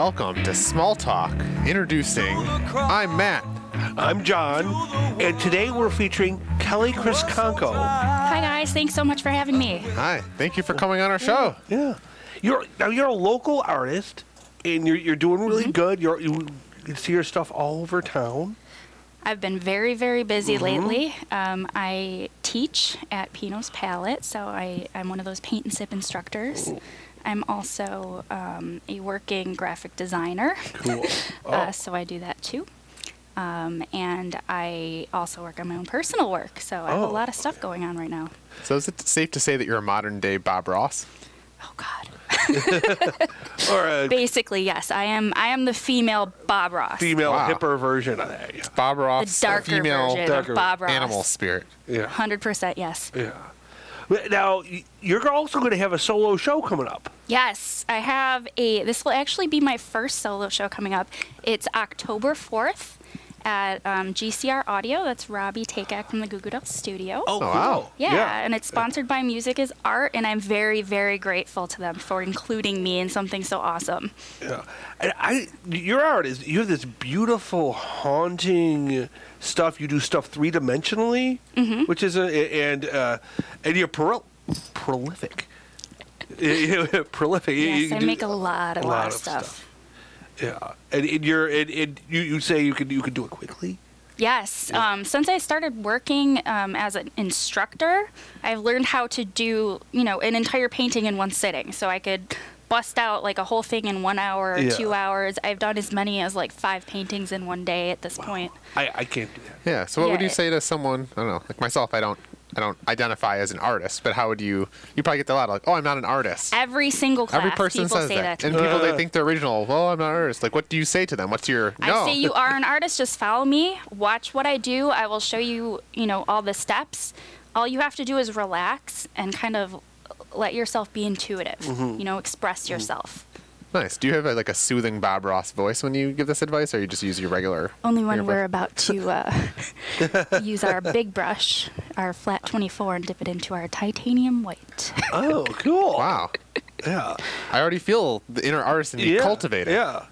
Welcome to Small Talk. Introducing, I'm Matt. I'm John, and today we're featuring Kelly Kresconko. Hi guys, thanks so much for having me. Hi, thank you for coming on our show. Yeah, you're a local artist, and you're doing really good. You see your stuff all over town. I've been very, very busy lately. I teach at Pino's Palette, so I'm one of those paint and sip instructors. Ooh. I'm also a working graphic designer. Cool. So I do that too. And I also work on my own personal work, so I have a lot of stuff going on right now. So is it safe to say that you're a modern day Bob Ross? Oh God. Or Basically, yes. I am the female Bob Ross. female hipper version of that. Yeah. Bob Ross, The darker female version of Bob Ross. animal spirit. Yeah. 100% yes. Yeah. Now, you're also going to have a solo show coming up. Yes, I have this will actually be my first solo show coming up. It's October 4th at GCR Audio. That's Robbie Takak from the Goo Goo Dolls studio. Oh, wow. Yeah, and it's sponsored by Music is Art, and I'm very, very grateful to them for including me in something so awesome. Yeah. And your art is, you have this beautiful, haunting stuff. You do stuff three-dimensionally, which is and you're prolific. Prolific. Yes, I do make a lot of stuff. Yeah, and you say you can do it quickly. Yes. Yeah. Since I started working as an instructor, I've learned how to do, an entire painting in one sitting. So I could bust out like a whole thing in 1 hour or 2 hours. I've done as many as like 5 paintings in one day at this point. I can't do that. Yeah. So what would you say to someone? I don't know. Like myself, I don't identify as an artist, but how would you probably get that a lot, like, oh, I'm not an artist. Every single class, Every person people says say that to and me. people, they think they're original. Well, I'm not an artist. Like, what do you say to them? What's your I say you are an artist. Just follow me. Watch what I do. I will show you, all the steps. All you have to do is relax and kind of let yourself be intuitive. Express yourself. Nice. Do you have a soothing Bob Ross voice when you give this advice, or you just use your regular? Only when we're about to use our big brush, our flat 24, and dip it into our titanium white. Oh, cool. Wow. Yeah. I already feel the inner artist in you cultivating. Yeah.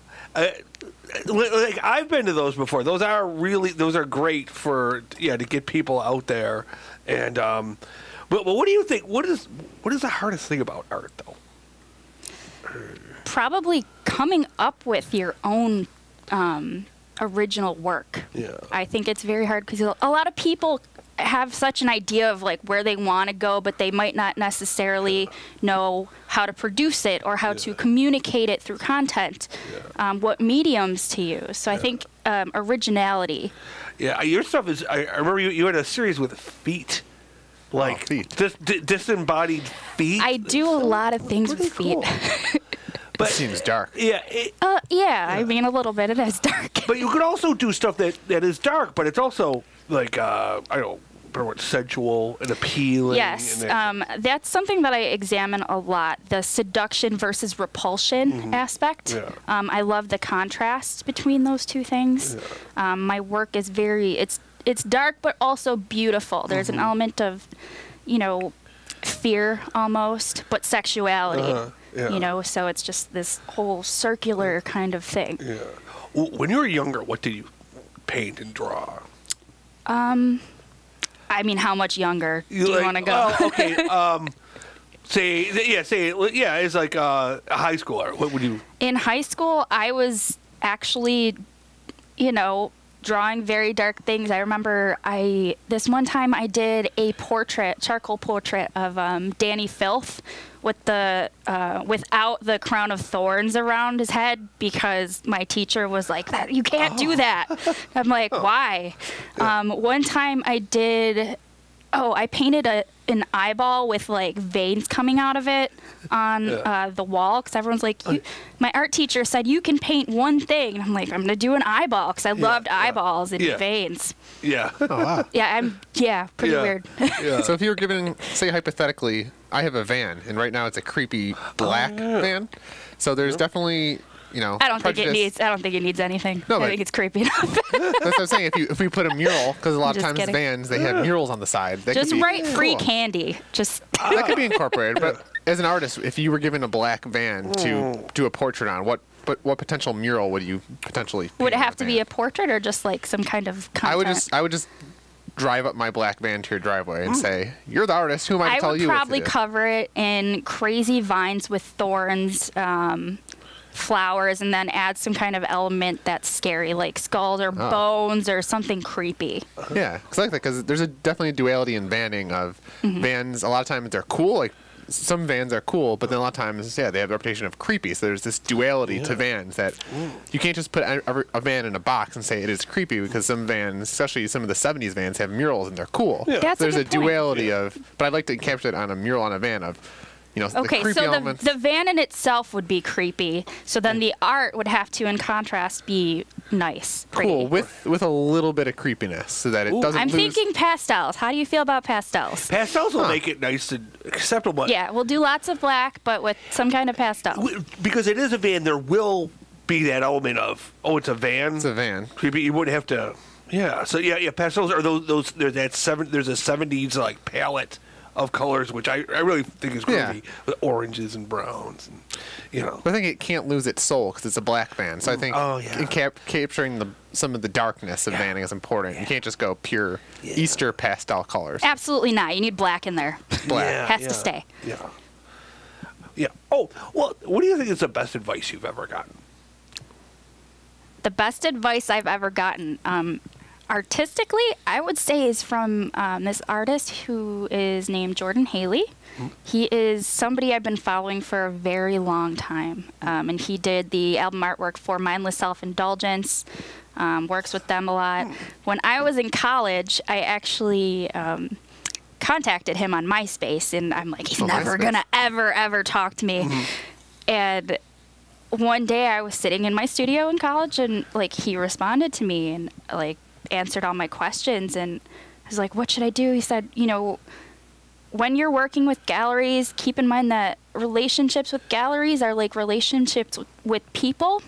Like I've been to those before. Those are great for to get people out there. And but what do you think? What is the hardest thing about art though? Probably coming up with your own original work. Yeah. I think it's very hard because a lot of people have such an idea of like where they want to go, but they might not necessarily know how to produce it or how to communicate it through content, what mediums to use. So I think originality. Yeah, your stuff is. I remember you had a series with feet. Like feet. Disembodied feet. I do a lot of things with feet. Cool. But it seems dark. Yeah. I mean, a little bit. It is dark. But you could also do stuff that is dark, but it's also like I don't know what, sensual and appealing. Yes, that's something that I examine a lot: the seduction versus repulsion aspect. Yeah. I love the contrast between those two things. Yeah. My work is it's dark, but also beautiful. There's an element of, fear almost, but sexuality. So it's just this whole circular kind of thing. Yeah. When you were younger, what did you paint and draw? I mean, how much younger do you want to go? Oh, okay. It's like a high schooler. What would you? In high school, I was actually, drawing very dark things. I remember this one time I did a charcoal portrait of Danny Filth with without the crown of thorns around his head because my teacher was like, "That you can't do that." I'm like, "Why?" Yeah. One time I painted an eyeball with like veins coming out of it on the wall because everyone's like, my art teacher said you can paint one thing, and I'm like, I'm gonna do an eyeball because I loved eyeballs and veins. Yeah. Oh wow. Pretty weird. Yeah. So if you were given, say hypothetically, I have a van, and right now it's a creepy black van. So there's definitely I don't think it needs anything. No, I think it's creepy enough. That's what I'm saying. If we put a mural, because a lot of times vans they have murals on the side. Just write free candy. That could be incorporated. But as an artist, if you were given a black van to do a portrait on, what what potential mural would you potentially paint Would it on have a to be van? a portrait or just like some kind of content? I would just drive up my black van to your driveway and say, "You're the artist. Who am I to tell would you what to probably do?" cover it in crazy vines with thorns, flowers, and then add some kind of element that's scary, like skulls or bones or something creepy. Yeah, because I like that because there's definitely a duality in vanning of vans. A lot of times they're cool, like some vans are cool, but then a lot of times, they have the reputation of creepy. So there's this duality to vans that you can't just put a van in a box and say it is creepy because some vans, especially some of the 70s vans, have murals and they're cool. Yeah. That's So there's a a good point. duality of, but I'd like to capture it on a mural on a van of, the Okay, creepy so elements. the van in itself would be creepy. So then the art would have to, in contrast, be nice, pretty. Cool with a little bit of creepiness so that it doesn't I'm lose. thinking pastels. How do you feel about pastels? Pastels will make it nice and acceptable. Yeah, we'll do lots of black, but with some kind of pastel. Because it is a van, there will be that element of, it's a van. It's a van. Creepy. You wouldn't have to. Yeah. So yeah. Pastels are those. There's there's a 70s like palette of colors, which I really think is groovy, Yeah. with oranges and browns, and But I think it can't lose its soul because it's a black van. So I think in capturing some of the darkness of vanning is important. You can't just go pure Easter pastel colors. Absolutely not. You need black in there. Black. Has to stay. Yeah. Yeah. Oh, well, what do you think is the best advice you've ever gotten? The best advice I've ever gotten, artistically, I would say is from this artist who is named Jordan Haley. He is somebody I've been following for a very long time, and he did the album artwork for Mindless Self-Indulgence, works with them a lot. When I was in college, I actually contacted him on MySpace, and I'm like, he's never MySpace. gonna ever talk to me. And one day I was sitting in my studio in college, and like he responded to me and like answered all my questions, and I was like, what should I do? He said, when you're working with galleries, keep in mind that relationships with galleries are like relationships with people.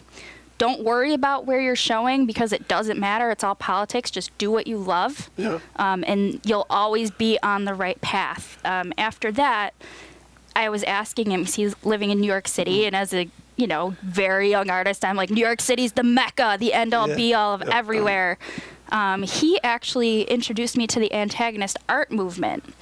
Don't worry about where you're showing because it doesn't matter. It's all politics. Just do what you love, and you'll always be on the right path. After that, I was asking him, because he's living in New York City, and as a very young artist, I'm like, New York City's the mecca, the end-all, be-all of everywhere. He actually introduced me to the antagonist art movement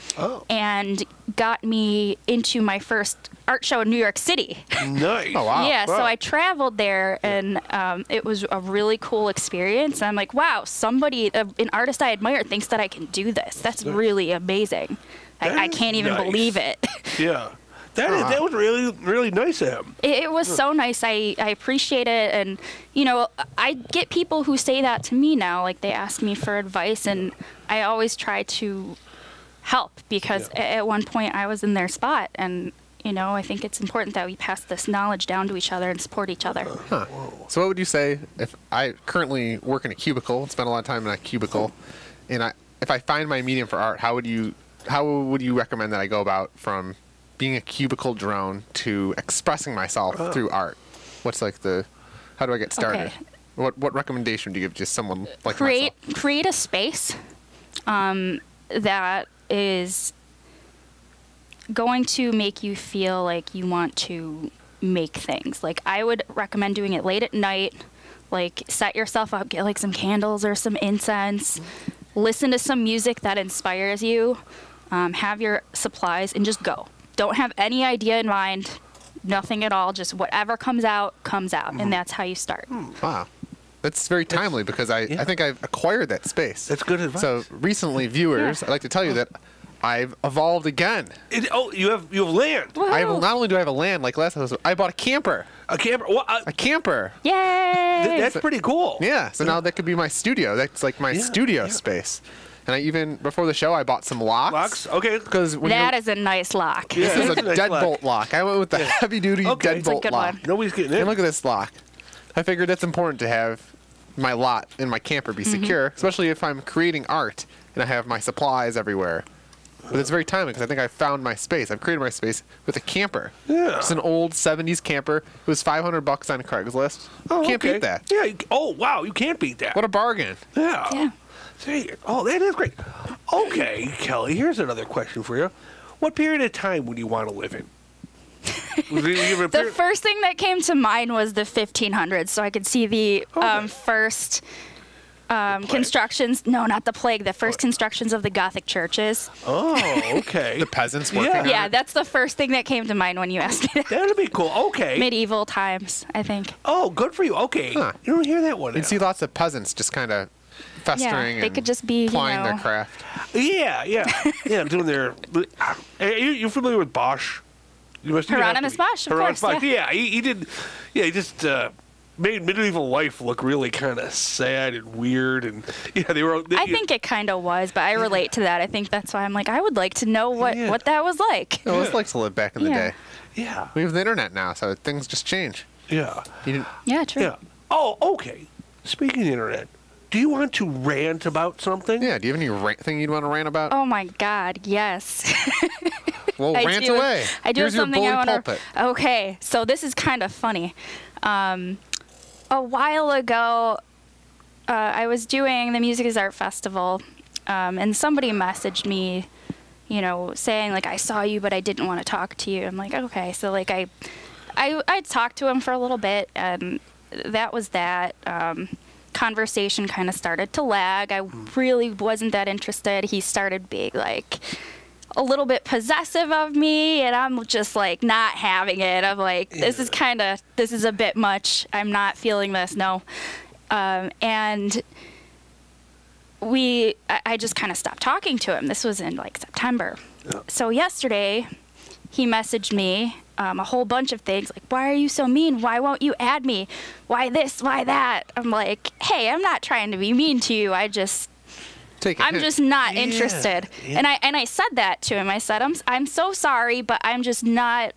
and got me into my first art show in New York City. Nice. Oh, wow. Yeah, so I traveled there, and it was a really cool experience. And I'm like, wow, somebody, an artist I admire, thinks that I can do this. That's really amazing. I can't even believe it. Yeah. That was really, really nice of him. It was so nice. I appreciate it. And, I get people who say that to me now. Like, they ask me for advice, and I always try to help because at one point I was in their spot. And, I think it's important that we pass this knowledge down to each other and support each other. Huh. So what would you say if I currently work in a cubicle, spend a lot of time in a cubicle, and if I find my medium for art, how would you recommend that I go about from being a cubicle drone to expressing myself through art? What's like how do I get started? Okay. What recommendation do you give just someone like myself? Create a space that is going to make you feel like you want to make things. Like, I would recommend doing it late at night. Like, set yourself up, get like some candles or some incense, listen to some music that inspires you, have your supplies, and just go. Don't have any idea in mind, nothing at all. Just whatever comes out, and that's how you start. Wow. That's very timely because I think I've acquired that space. That's good advice. So recently, viewers, I'd like to tell you that I've evolved again. You have land. Not only do I have a land like last episode, I bought a camper. A camper. A camper. Yay! That's pretty cool. Yeah. So now that could be my studio. That's like my studio space. And I even, before the show, I bought some locks. Locks? Okay. Because That is a nice lock. this is a that's a nice deadbolt lock. I went with the heavy-duty Okay. It's a deadbolt good lock. one. Nobody's getting in. And look at this lock. I figured that's important to have my lot and my camper be secure, especially if I'm creating art and I have my supplies everywhere. But it's very timely because I think I found my space. I've created my space with a camper. Yeah. It's an old 70s camper. It was $500 on Craigslist. Can't beat that. Yeah. Wow, you can't beat that. What a bargain. Yeah. See, that is great. Okay, Kelly, here's another question for you. What period of time would you want to live in? The first thing that came to mind was the 1500s, so I could see the first constructions. No, not the plague. The first constructions of the Gothic churches. Oh, okay. The peasants working on Yeah, it? that's the first thing that came to mind when you asked me that. That'd be cool. Okay. Medieval times, I think. Oh, good for you. Okay. Huh. You don't hear that one. You'd see lots of peasants just kind of festering they and could just be, plying their craft. Yeah, doing their. You familiar with Bosch? You must Hieronymus Bosch, of Hieronymus course, Bosch. Yeah, he did. Yeah, he just made medieval life look really kind of sad and weird, and they were. I think it kind of was, but I relate to that. I think that's why I'm like, I would like to know what that was like. It was like to live back in the day. Yeah. We have the internet now, so things just change. Yeah. Yeah, true. Yeah. Oh, okay. Speaking of the internet, do you want to rant about something? Yeah, do you have any thing you'd want to rant about? Oh my God, yes. Well, rant away. I do Here's have something your I bully want to. pulpit. Okay, so this is kind of funny. A while ago, I was doing the Music is Art Festival, and somebody messaged me, saying like, I saw you, but I didn't want to talk to you. I'm like, okay, so like I talked to him for a little bit, and that was that. Conversation kind of started to lag. I really wasn't that interested. He started being like a little bit possessive of me, and I'm just like not having it. I'm like, this is a bit much. I'm not feeling this. No. And I just kind of stopped talking to him. This was in like September. Yeah. So yesterday he messaged me a whole bunch of things like, why are you so mean? Why won't you add me? Why this? Why that? I'm like, hey, I'm not trying to be mean to you. I'm just not interested. Yeah. And I said that to him. I said, I'm so sorry, but I'm just not.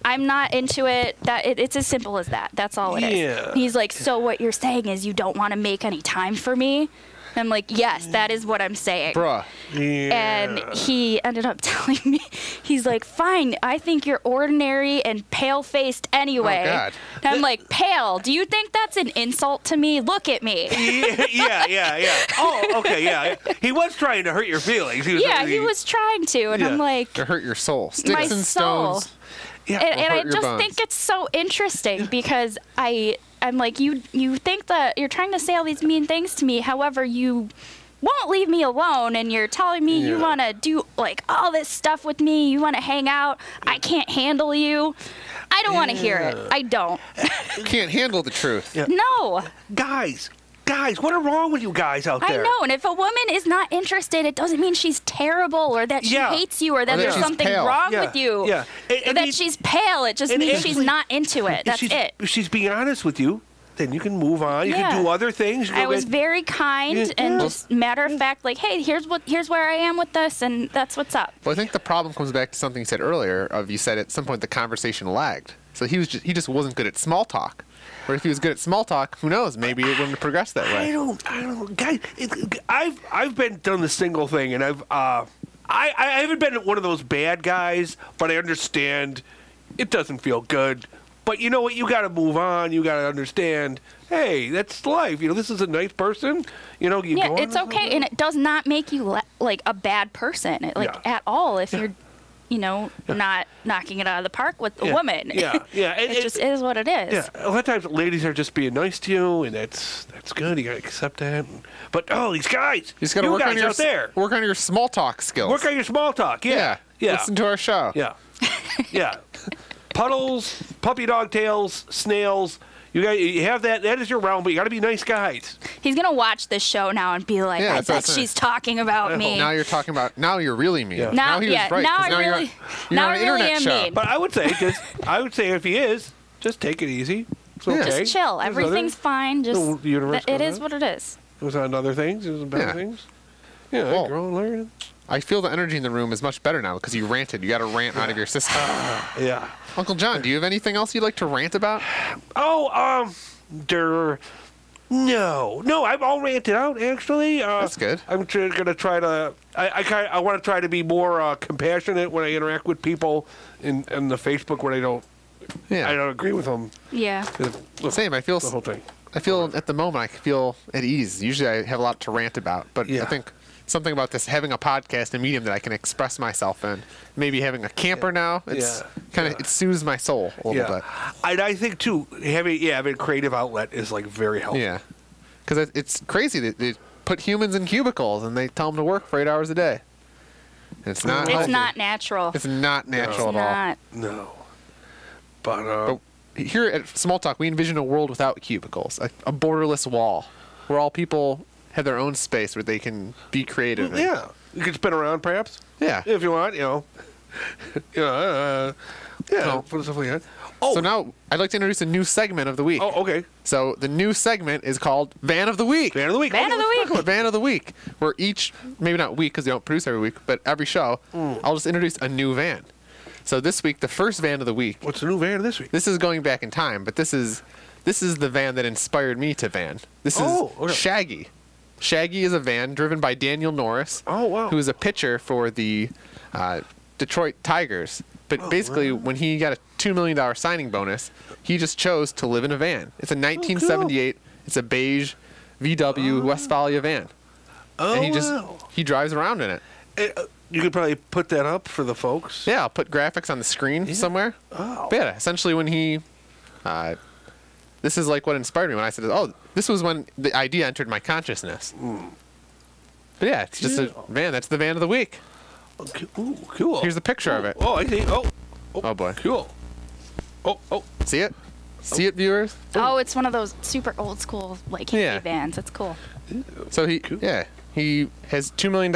I'm not into it. It's as simple as that. That's all it is. He's like, so what you're saying is you don't want to make any time for me? I'm like, yes, that is what I'm saying. Bruh. Yeah. And he ended up telling me, he's like, fine, I think you're ordinary and pale-faced anyway. Oh, God. And I'm like, pale? Do you think that's an insult to me? Look at me. Yeah. Oh, okay, yeah. He was trying to hurt your feelings. He was trying to. And I'm like... To hurt your soul. Sticks my and soul. stones. Yeah, and I just think it's so interesting because I'm like, you think that you're trying to say all these mean things to me. However, you won't leave me alone, and you're telling me you want to do like all this stuff with me. You want to hang out. I can't handle you. I don't want to hear it. I don't. You can't handle the truth. Yeah. No. Guys, what are wrong with you guys out there? I know, and if a woman is not interested, it doesn't mean she's terrible or that she hates you or that there's something wrong with you. Yeah. Or that she's pale. It just means she's not into it. That's it. If she's being honest with you, then you can move on. You can do other things. I was very kind and just matter of fact, like, hey, here's where I am with this, and that's what's up. Well, I think the problem comes back to something you said earlier. You said at some point the conversation lagged, so he just wasn't good at small talk. Or if he was good at small talk, who knows? Maybe it wouldn't have progressed that way. I don't, guys. I've been done the single thing, and I haven't been one of those bad guys, but I understand it doesn't feel good. But you know what? You got to move on. You got to understand. Hey, that's life. this is a nice person. It's okay, and it does not make you like a bad person, at all. If you're not knocking it out of the park with a woman. It just is what it is. Yeah, a lot of times ladies are just being nice to you, and that's good. You got to accept that. But these guys, you just got to work on your small talk skills. Work on your small talk. Yeah. Listen to our show. Yeah. Puddles, puppy dog tails, snails. You have that. That is your realm, but you got to be nice guys. He's gonna watch this show now and be like, "I bet she's talking about me." Now you're talking about. Now you're really mean. Yeah. Now he was right. Now I you're on an internet show. But I would say if he is, just take it easy. It's okay. Just chill. Everything's fine. Just it is what it is. It was on other things. It was on better things. Yeah, I grow and learn. I feel the energy in the room is much better now because you ranted. You got a rant out of your system. Uncle John, do you have anything else you'd like to rant about? No, I've all ranted out actually. That's good. I'm gonna try to. I want to try to be more compassionate when I interact with people in the Facebook when I don't agree with them. Yeah. Same. I feel the whole thing. I feel at the moment I feel at ease. Usually I have a lot to rant about, but I think something about this having a podcast, a medium that I can express myself in. Maybe having a camper now, it's kind of it soothes my soul a little bit. And I think too having a creative outlet is like very helpful. Yeah, because it's crazy that they put humans in cubicles and they tell them to work for 8 hours a day. And it's not. It's healthy. not natural. It's not natural It's at all. not. No. But Here at Small Talk, we envision a world without cubicles, a borderless wall, where all people have their own space where they can be creative. Yeah, you can spin around, perhaps. Yeah. If you want, put stuff like that. Oh, So now I'd like to introduce a new segment of the week. oh, okay. So the new segment is called Van of the Week. Van of the week. Van of the let's talk week. Van of the Week, where each, maybe not week because they don't produce every week, but every show, I'll just introduce a new van. So this week, the first van of the week, What's the new van this week? this is going back in time, but this is the van that inspired me to van. This is Okay. Shaggy. Shaggy is a van driven by Daniel Norris, Oh, wow. who is a pitcher for the Detroit Tigers. But basically, when he got a $2 million signing bonus, he just chose to live in a van. It's a 1978. It's a beige VW Westphalia van. Oh, And wow. he drives around in it. You could probably put that up for the folks. Yeah, I'll put graphics on the screen somewhere. Oh. But yeah, essentially when he, this is like what inspired me when I said, oh, this was when the idea entered my consciousness. But yeah, it's just a van. That's the van of the week. Okay. Ooh, cool. Here's the picture of it. Oh, I see. Oh boy. Cool. Oh. See it? See it, viewers? Oh, it's one of those super old school like hippie vans. That's cool. So he has $2 million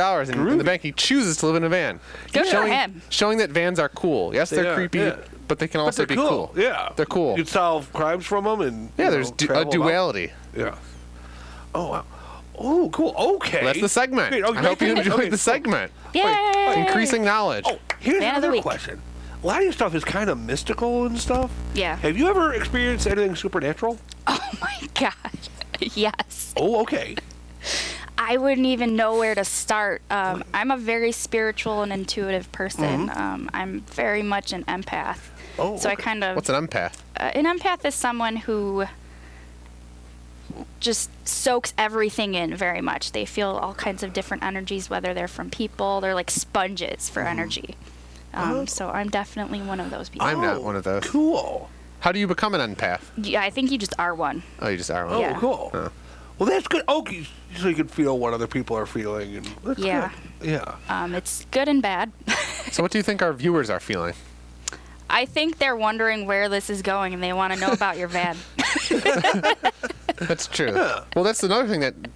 in the bank. He chooses to live in a van. Good for him. Showing that vans are cool. Yes, they're creepy, but they can also But they're be cool. Yeah. They're cool. You'd solve crimes from them and There's a travel about. duality. Yeah. Oh, wow. Oh, cool. Okay. That's the segment. Great. I hope you enjoyed Okay, the segment. Yay! Increasing knowledge. Oh, here's Van of the another week. question. A lot of your stuff is kind of mystical and stuff. Yeah. Have you ever experienced anything supernatural? Oh my god. Yes. Oh, okay. I wouldn't even know where to start. I'm a very spiritual and intuitive person. I'm very much an empath. Oh, So I okay. kind of. What's an empath? An empath is someone who just soaks everything in very much. They feel all kinds of different energies, whether they're from people. They're like sponges for energy. So I'm definitely one of those people. I'm not one of those. Cool. How do you become an empath? Yeah, I think you just are one. Oh, you just are one. Oh, Yeah. cool. Well, that's good. Okay, so you can feel what other people are feeling. And that's Yeah. good. Yeah. It's good and bad. So what do you think our viewers are feeling? I think they're wondering where this is going and they want to know about your van. That's true. Well, that's another thing that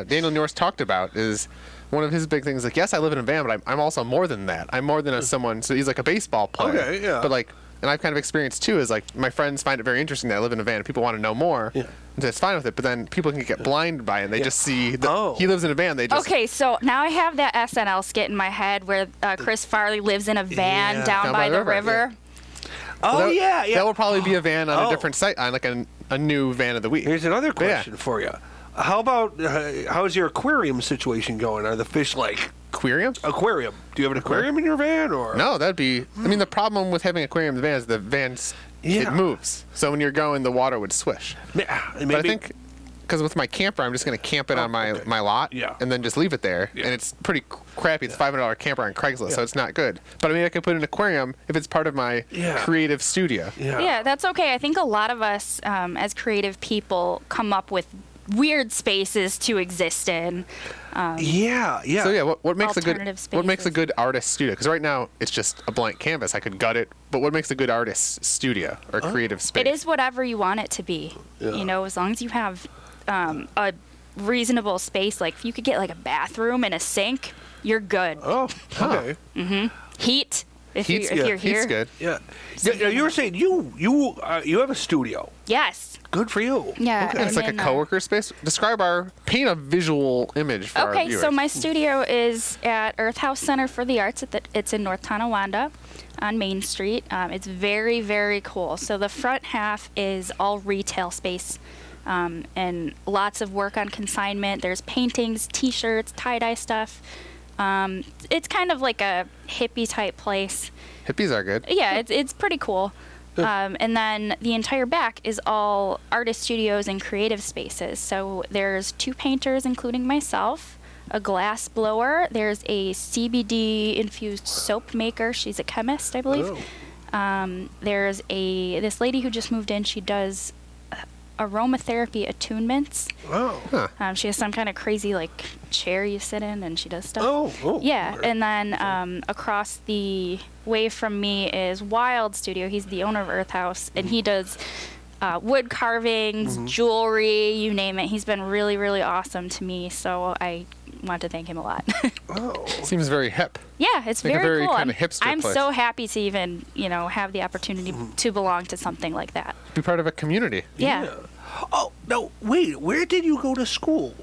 Daniel Norris talked about is one of his big things. Like, yes, I live in a van, but I'm also more than that. I'm more than someone. So he's like a baseball player. Okay, yeah. But like, and I've kind of experienced too is like my friends find it very interesting that I live in a van. And people want to know more. Yeah. And that's fine with it. But then people can get blinded by it. And they just see that he lives in a van. They just Okay, so now I have that SNL skit in my head where Chris Farley lives in a van down by the river. Oh, that, yeah. That will probably be a van on a different site, on like a new van of the week. Here's another question for you. How about how's your aquarium situation going? Are the fish like Aquarium? aquarium? Do you have an aquarium in your van or No, that'd be. I mean, the problem with having aquarium in the van is it moves. So when you're going, the water would swish. Maybe, But I think because with my camper, I'm just going to camp it on my lot and then just leave it there. Yeah. And it's pretty crappy. It's $500 camper on Craigslist, so it's not good. But I mean, I could put an aquarium if it's part of my creative studio. Yeah, that's okay. I think a lot of us as creative people come up with weird spaces to exist in. yeah. So yeah, what makes a Alternative good spaces. artist studio? Because right now it's just a blank canvas. I could gut it. But what makes a good artist studio or creative space? It is whatever you want it to be. You know, as long as you have a reasonable space. Like if you could get like a bathroom and a sink, you're good. Oh, okay. Heat. If Heat's you're Heat's here. good. Yeah. You were saying you have a studio. Yes. Good for you. Yeah. And it's like a coworker space. Paint a visual image for our Okay, viewers. so my studio is at Earth House Center for the Arts. It's in North Tonawanda on Main Street. It's very, very cool. So the front half is all retail space and lots of work on consignment. There's paintings, T-shirts, tie-dye stuff. It's kind of like a hippie type place. Hippies are good. Yeah, it's pretty cool. And then the entire back is all artist studios and creative spaces. So there's 2 painters, including myself. a glass blower. There's a CBD infused soap maker. She's a chemist, I believe. There's this lady who just moved in. She does aromatherapy attunements. She has some kind of crazy like chair you sit in, and she does stuff. Yeah. And then across the way from me is Wild Studio. He's the owner of Earth House, and he does wood carvings, jewelry, you name it. He's been really, really awesome to me, so I want to thank him a lot. Seems very hip. Yeah, it's like very cool. kind of hipster I'm place. so happy to even, have the opportunity to belong to something like that. Be part of a community. Yeah. Oh, no, wait, where did you go to school?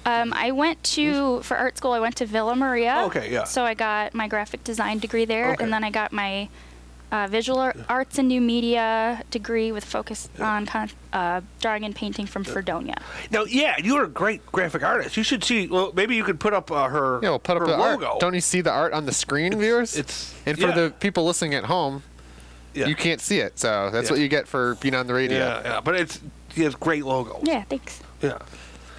I went for art school, I went to Villa Maria. Okay, yeah. So I got my graphic design degree there, Okay. and then I got my visual arts and new media degree with focus on drawing and painting from Fredonia. Now, yeah, you're a great graphic artist. You should see, well, maybe you could put up her Yeah, we'll put up her the logo. art. Don't you see the art on the screen, viewers? And for the people listening at home, you can't see it, so that's what you get for being on the radio. Yeah, but he has great logos. Yeah, thanks. Yeah.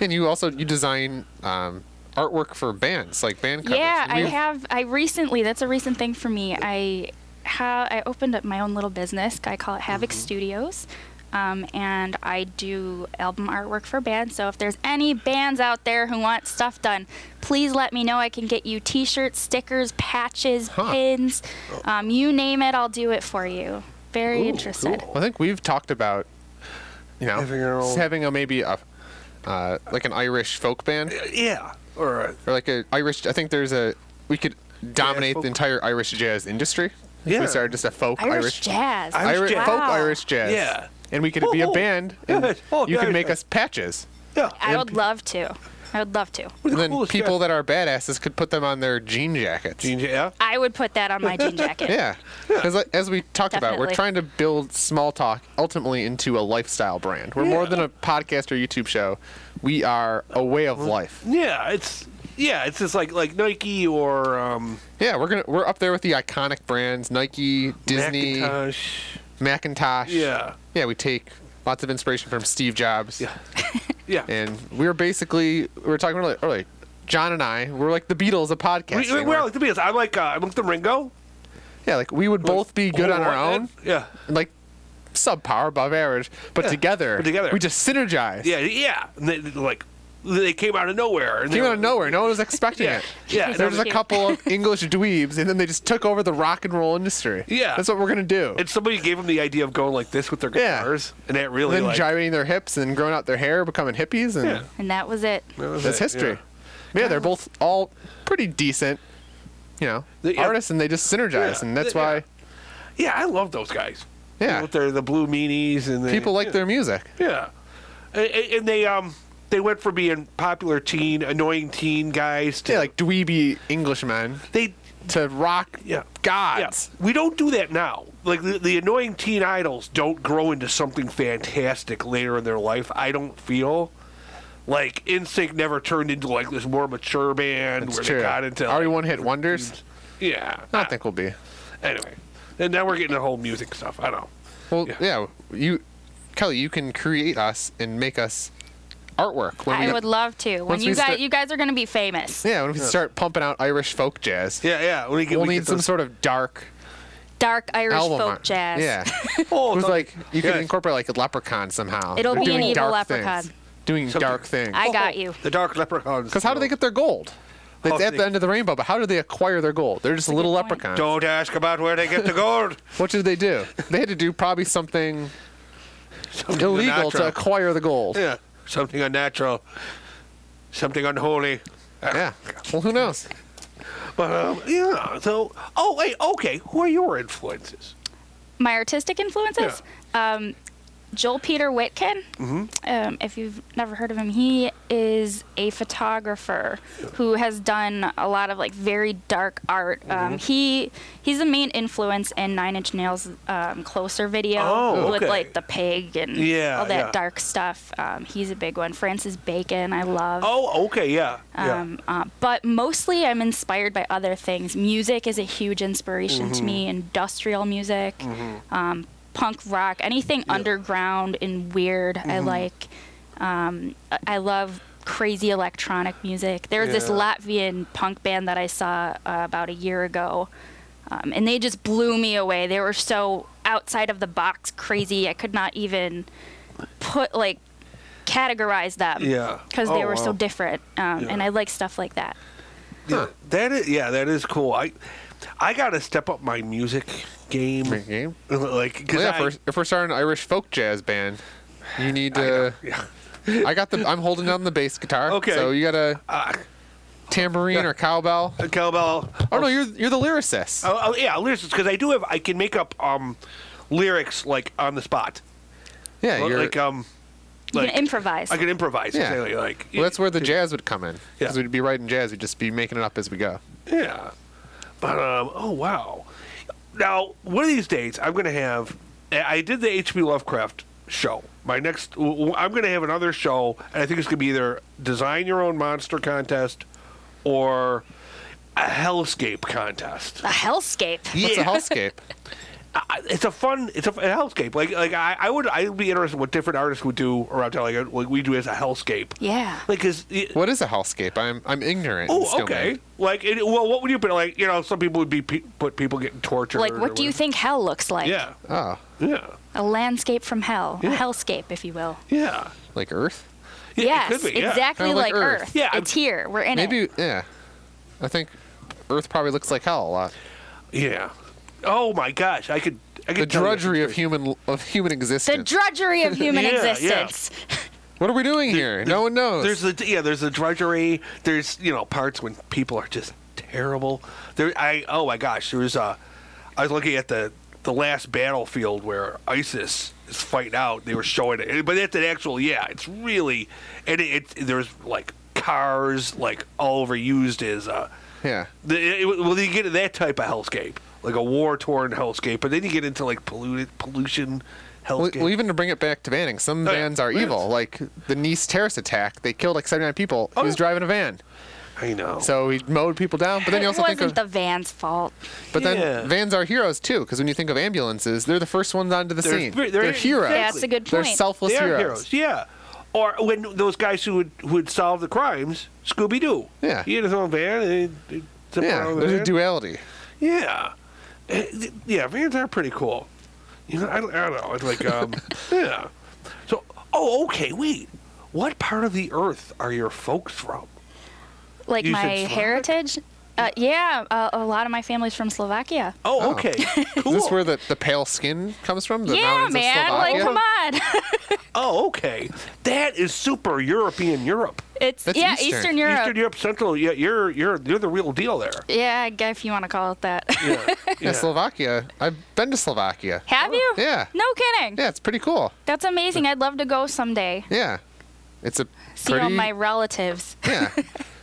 And you design artwork for bands, like band covers. Yeah, I have. That's a recent thing for me. I opened up my own little business. I call it Havoc Studios. And I do album artwork for bands. So if there's any bands out there who want stuff done, please let me know. I can get you T-shirts, stickers, patches, pins. You name it, I'll do it for you. Very interested. Cool. Well, I think we've talked about, having like an Irish folk band. Yeah. Or like an Irish. I think we could dominate folk. the entire Irish jazz industry. Yeah. We started just a folk Irish jazz. Irish jazz. folk Wow. Irish jazz. Yeah. And we could be a band, and you could make us patches. Yeah. I would love to. And then people that are badasses could put them on their jean jackets. Yeah. I would put that on my jean jacket. Yeah. Because as we talked about, we're Definitely. trying to build Small Talk ultimately into a lifestyle brand. We're more than a podcast or YouTube show. We are a way of life. Yeah, it's just like Nike or Yeah, we're up there with the iconic brands, Nike, Disney, Macintosh. Yeah. Yeah, we take lots of inspiration from Steve Jobs. Yeah. Yeah. And we were talking earlier, John and I, we're like the Beatles of podcasting. We're like the Beatles. I'm like the Ringo. Yeah, like we would both be good on our own. Yeah. Like subpar, above average, but together we just synergize. Yeah. And they came out of nowhere. And Came out of nowhere. No one was expecting it. Yeah. There was a couple of English dweebs, and then they just took over the rock and roll industry. Yeah. That's what we're going to do. And somebody gave them the idea of going like this with their guitars. And that really, and then gyrating their hips and growing out their hair, becoming hippies. And And that was it. that's history. Yeah, they're both all pretty decent, artists, and they just synergize. And that's why... Yeah, I love those guys. Yeah. With the blue meanies. And People like their music. Yeah. And they went from being popular annoying teen guys to like dweeby Englishmen to rock gods. Yeah. We don't do that now. Like the annoying teen idols don't grow into something fantastic later in their life. I don't feel like NSYNC never turned into like this more mature band That's where true. they got into Are we one-hit wonders? Yeah. I don't think we'll be. Anyway, and now we're getting the whole music stuff. I don't know. Well, Kelly, you can create us and make us artwork. I would love to. When you guys are going to be famous. Yeah, when we start pumping out Irish folk jazz. Yeah. We'll need some sort of dark Irish album folk art. jazz. Yeah. You can incorporate like a leprechaun somehow. It'll They're be an doing evil dark leprechaun. things. Doing dark things. I got you. The dark leprechauns. Because how do they get their gold? It's at the end of the rainbow, but how do they acquire their gold? They're just little leprechauns. Don't ask about where they get the gold. What did they do? They had to do probably something illegal to acquire the gold. Yeah. Something unnatural. Something unholy. Yeah. Well, who knows? But, so, okay. Who are your influences? My artistic influences? Joel Peter Witkin. If you've never heard of him, he is a photographer who has done a lot of like very dark art. He's the main influence in Nine Inch Nails' Closer video with like the pig and all that dark stuff. He's a big one. Francis Bacon, I love. But mostly I'm inspired by other things. Music is a huge inspiration to me. Industrial music. Punk rock, anything underground and weird. I like. I love crazy electronic music. There was this Latvian punk band that I saw about a year ago, and they just blew me away. They were so outside of the box crazy. I could not even categorize them because they were so different, and I like stuff like that. Yeah, that is cool. I gotta step up my music game. Like, cause if we're starting an Irish folk jazz band, you need to. I'm holding down the bass guitar. Okay. So you got a tambourine or cowbell. A cowbell. Oh no, you're the lyricist. Oh yeah, lyricist. Because I can make up lyrics like on the spot. Yeah, you're you can improvise. I can improvise. Yeah. Well, that's where the jazz would come in. Yeah. Because we'd be writing jazz, we'd just be making it up as we go. Yeah. But oh wow. Now one of these days I'm gonna have. I did the H.P. Lovecraft show. I'm gonna have another show, and I think it's gonna be either design your own monster contest or a hellscape contest. A hellscape. What's a hellscape? It's a hellscape. I would be interested in what different artists would do around town, like we do as a hellscape. Yeah. What is a hellscape? I'm ignorant. Oh, okay. What would you put? Some people would put people getting tortured. Like, what do you think hell looks like? Yeah. Oh. Yeah. A landscape from hell. A hellscape, if you will. Yeah. Like Earth? Yeah, Yes, it could be, yeah. exactly Kinda like like Earth. Earth. Yeah, It's here. We're in it. Maybe, yeah. I think Earth probably looks like hell a lot. Yeah. Oh my gosh, I could. The drudgery of human existence. The drudgery of human Yeah, existence. What are we doing here? No one knows. There's the drudgery. There's parts when people are just terrible. Oh my gosh, I was looking at the last battlefield where ISIS is fighting out. They were showing it, but it's an actual. Yeah, it's really, and there's like cars like all overused as. Yeah. Well, you get that type of hellscape, like a war-torn hellscape, but then you get into like pollution hellscape. Well, even to bring it back to vanning, some vans are evil. Like the Nice terrorist attack, they killed like 79 people. He was driving a van. I know. So he mowed people down. But then you also it think wasn't of the van's fault. But then vans are heroes too, because when you think of ambulances, they're the first ones onto the scene. They're heroes. Yeah, that's a good They're point. selfless They are heroes. yeah. Or when those guys who would solve the crimes, Scooby-Doo. Yeah. He had his own van. And he'd zip around the There's a van. duality. Yeah. Yeah, vans are pretty cool. I don't know. It's like, yeah. So, okay, wait. What part of the earth are your folks from? Like You my said Slovak? heritage? A lot of my family's from Slovakia. Oh, okay. Cool. Is this where the pale skin comes from? The Yeah, mountains man. of Like, Slovakia? come on. Oh, okay. That is super European Europe. It's That's Eastern. Eastern Europe. Eastern Europe, Central. Yeah, you're the real deal there. Yeah, I guess if you want to call it that. Yeah. Slovakia. I've been to Slovakia. Have you? Yeah. No kidding. Yeah, it's pretty cool. That's amazing. I'd love to go someday. Yeah. It's a See pretty... all my relatives. Yeah.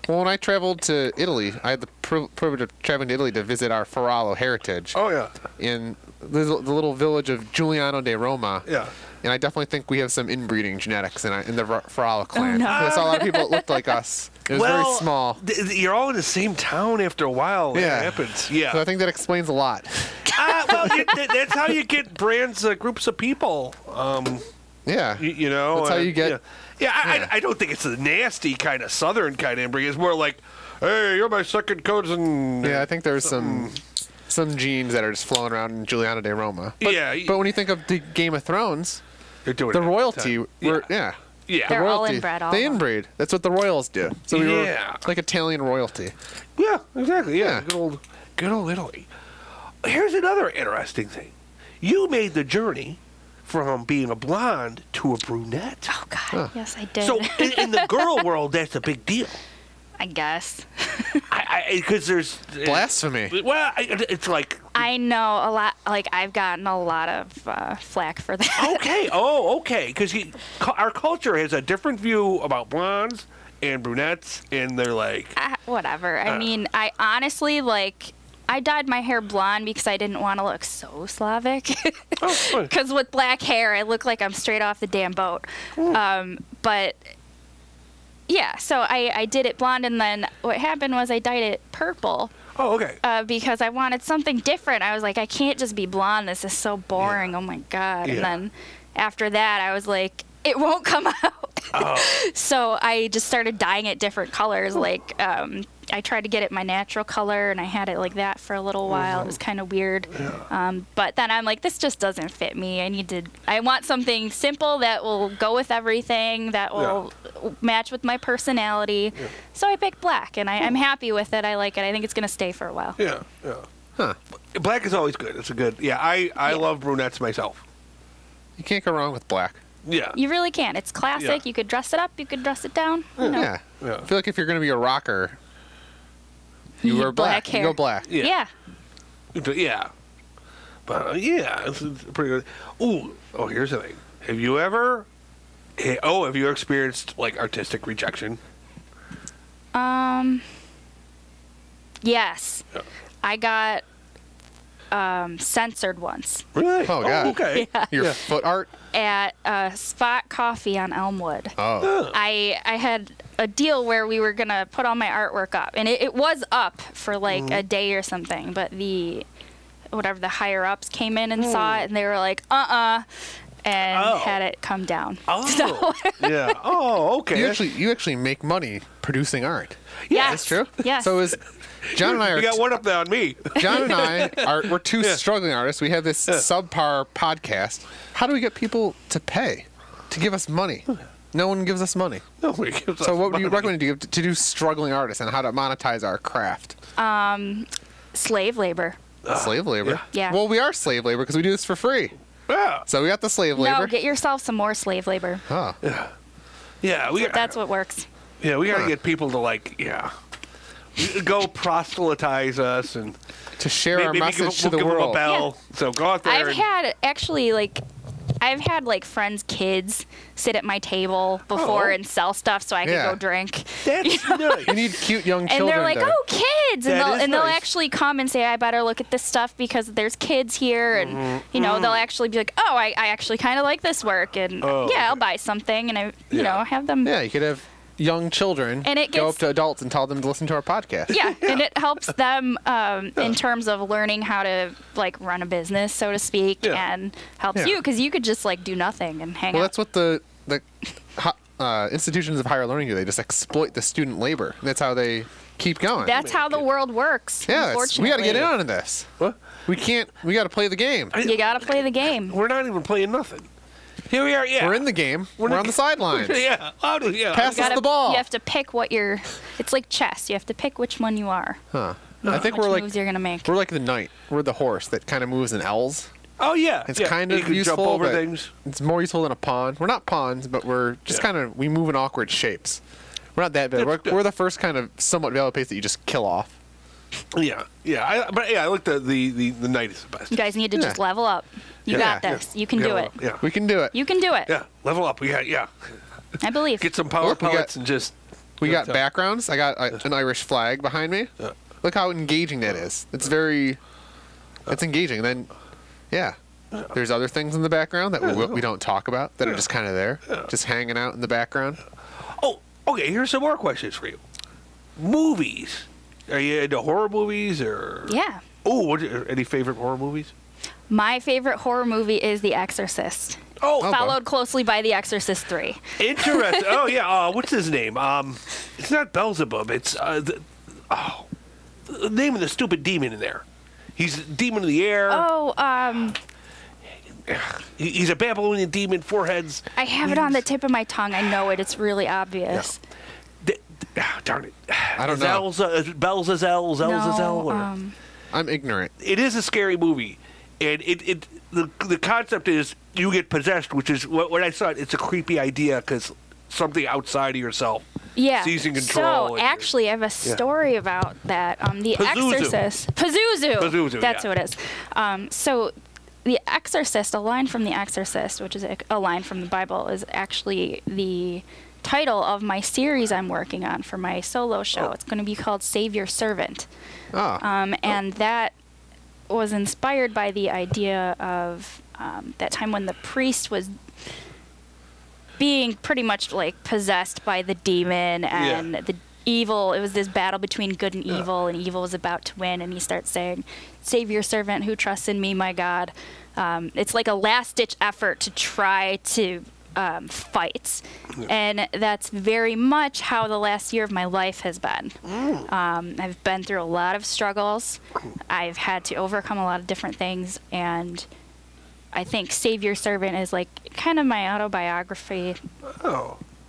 Well, when I traveled to Italy, I had the privilege of traveling to Italy to visit our Ferralo heritage. Oh, yeah. In the little village of Giuliano de Roma. Yeah. And I definitely think we have some inbreeding genetics in the Ferralo clan. no. I saw a lot of people that looked like us. It was very small. You're all in the same town after a while. Yeah. That happens. Yeah. So I think that explains a lot. That's how you get groups of people. Yeah. You know. That's how you get... Yeah, I don't think it's a nasty kind of southern kind of inbreeding. It's more like, hey, you're my second cousin. Yeah, I think there's some genes that are just flowing around in Giuliano de Roma. But when you think of the Game of Thrones, They're doing the it royalty, Yeah. They're all inbred, all They of them. inbreed. That's what the royals do. So we were Yeah. like Italian royalty. Yeah, exactly. Yeah. Yeah. Good old Italy. Here's another interesting thing. You made the journey from being a blonde to a brunette. Oh, God. Yes, I did. So in the girl world, that's a big deal. I guess. Because there's Blasphemy. Well, it's like I know a lot. Like, I've gotten a lot of flack for that. okay. Oh, okay. Because our culture has a different view about blondes and brunettes, and they're like Whatever. I mean, I honestly, I dyed my hair blonde because I didn't want to look so Slavic. Because with black hair, I look like I'm straight off the damn boat. But yeah, so I did it blonde, and then what happened was I dyed it purple. Oh, okay. Because I wanted something different. I was like, I can't just be blonde. This is so boring. Oh my God. Yeah. And then after that, I was like, it won't come out. So I just started dyeing it different colors. Like I tried to get it my natural color, and I had it like that for a little while. It was kind of weird. But then I'm like, this just doesn't fit me. I want something simple that will go with everything, that will match with my personality. So I picked black, and I'm happy with it. I like it. I think it's going to stay for a while. Yeah. Huh. Black is always good. It's a good. Yeah, I love brunettes myself. You can't go wrong with black. Yeah. You really can. It's classic. Yeah. You could dress it up. You could dress it down. You know. Yeah. I feel like if you're going to be a rocker, you wear black. hair. You go black. Yeah. Yeah. But it's pretty good. Oh, here's the thing. Have you experienced like artistic rejection? Yes. Yeah. I got censored once Really? Oh, God. Okay. Yeah. Your foot art? at Spot Coffee on Elmwood. Oh. I had a deal where we were gonna put all my artwork up, and it was up for like a day or something, but the higher ups came in and saw it, and they were like, and had it come down. Oh. So, Yeah. Oh, okay. You actually make money producing art. yes, That's true. Yes. So is John and I You are got one up there on me. John and I we're two struggling artists. We have this subpar podcast. How do we get people to pay to give us money? No one gives us money. Nobody gives So us what would you money. recommend to do struggling artists and how to monetize our craft? slave labor. Slave labor. Yeah. Well, we are slave labor because we do this for free. Yeah. So we got the slave labor. No, get yourself some more slave labor. Oh. Yeah. That's what works. Yeah, we got to get people to go proselytize us and To share our message we'll to the give them a world. bell. So go out there. I've had friends' kids sit at my table before and sell stuff so I could Yeah. go drink. That's nice. You need cute young And children. they're like, to- "Oh, kids!" And That is they'll nice. actually come and say, "I better look at this stuff because there's kids here." And they'll actually be like, "Oh, I actually kind of like this work," and I'll buy something, and I have them. Yeah, you could have young children And it go gets- up to adults and tell them to listen to our podcast. Yeah, and it helps them in terms of learning how to run a business, so to speak, and helps Yeah. you because you could just do nothing and hang Well, out. that's what the institutions of higher learning do. They just exploit the student labor. That's how they keep going. That's how the world works. yeah, unfortunately. we got to get in on this. What? We can't. We got to play the game. You got to play the game. We're not even playing nothing. Here we are. Yeah. We're in the game. We're on the sidelines. Yeah. Pass us You the ball. You have to pick what you're. It's like chess. You have to pick which one you are. Huh. I think Which we're moves you're gonna make. we're like the knight. We're the horse that kind of moves in L's. Oh yeah. It's yeah. kind you of can useful, jump over but things. it's more useful than a pawn. We're not pawns, but we're just we move in awkward shapes. We're not that bad. We're the first kind of somewhat valid pace that you just kill off. Yeah. Yeah. I like the knight is the best. You guys need to just Yeah. level up. You Yeah. got this. You can do it. Yeah. We can do it. You can do it. Yeah. Level up. I believe. Get some power Look, we got- pellets and just. We got backgrounds. I got an Irish flag behind me. Look how engaging that is. It's very. It's engaging. Then, yeah. There's other things in the background that we don't talk about that are just kind of there, just hanging out in the background. Oh, okay. Here's some more questions for you. Movies. Are you into horror movies or? Yeah. Oh, any favorite horror movies? My favorite horror movie is The Exorcist. Oh, Followed closely by The Exorcist 3. interesting. Oh yeah. What's his name? It's not Beelzebub. It's the name of the stupid demon in there. He's a demon of the air. Oh, He's a Babylonian demon. 4 heads. I have it on the tip of my tongue. I know it. It's really obvious. Darn it. I don't know. Belzazel. No, I'm ignorant. It is a scary movie, and the concept is you get possessed, which is when I saw it. It's a creepy idea because something outside of yourself yeah. seizing control. So, actually, I have a story about that. The Pazuzu. Exorcist. Pazuzu. That's yeah. who it is. So, The Exorcist, a line from The Exorcist, which is a line from the Bible, is actually the title of my series I'm working on for my solo show. It's going to be called Save Your Servant. Oh. And that was inspired by the idea of that time when the priest was being pretty much possessed by the demon and the evil. It was this battle between good and evil was about to win, and he starts saying, "Save your servant who trusts in me, my God." It's like a last-ditch effort to try to fights. And that's very much how the last year of my life has been. I've been through a lot of struggles. I've had to overcome a lot of different things, and I think Savior Servant is like kind of my autobiography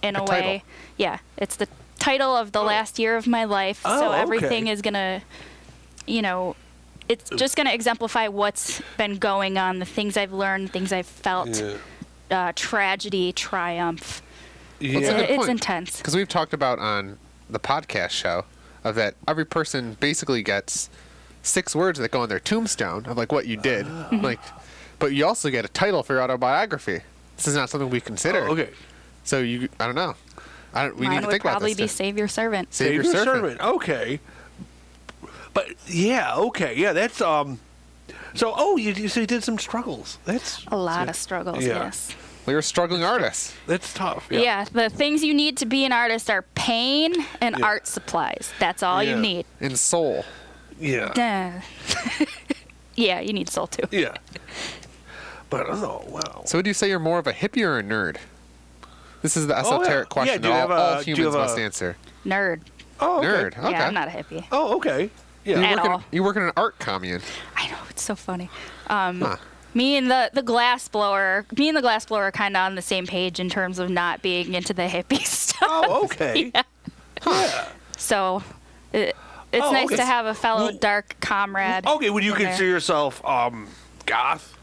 in a way. Title. Yeah, it's the title of the last year of my life. So everything is going to, you know, it's just going to exemplify what's been going on, the things I've learned, things I've felt, tragedy, triumph. Well, it's a good It's point, intense. because we've talked about on the podcast show of that every person basically gets 6 words that go on their tombstone of like what you did, like, but you also get a title for your autobiography. This is not something we consider. Okay. So I don't know. We need Mine to would think about probably this. be Savior Servant. Savior Servant. Okay. But yeah, okay, yeah, that's So you so you did some struggles. That's A lot of struggles, Yeah. yes. Well, you're a struggling artist. that's tough. Yeah. The things you need to be an artist are pain and Yeah. art supplies. That's all Yeah. you need. In soul. Yeah. Yeah, you need soul too. Yeah. But wow. So would you say you're more of a hippie or a nerd? This is the yeah. esoteric Yeah, question do you that have all do you humans have must a- answer. Nerd. Oh, okay. Nerd. Okay. Yeah, I'm not a hippie. Oh, okay. Yeah. At all. You work in an art commune. I know, it's so funny. Huh. Me and the glass blower are kind of on the same page in terms of not being into the hippie stuff. Oh, okay. Yeah. So it's Oh, nice okay. to have a fellow Well, dark comrade. Okay, would you in there. consider yourself goth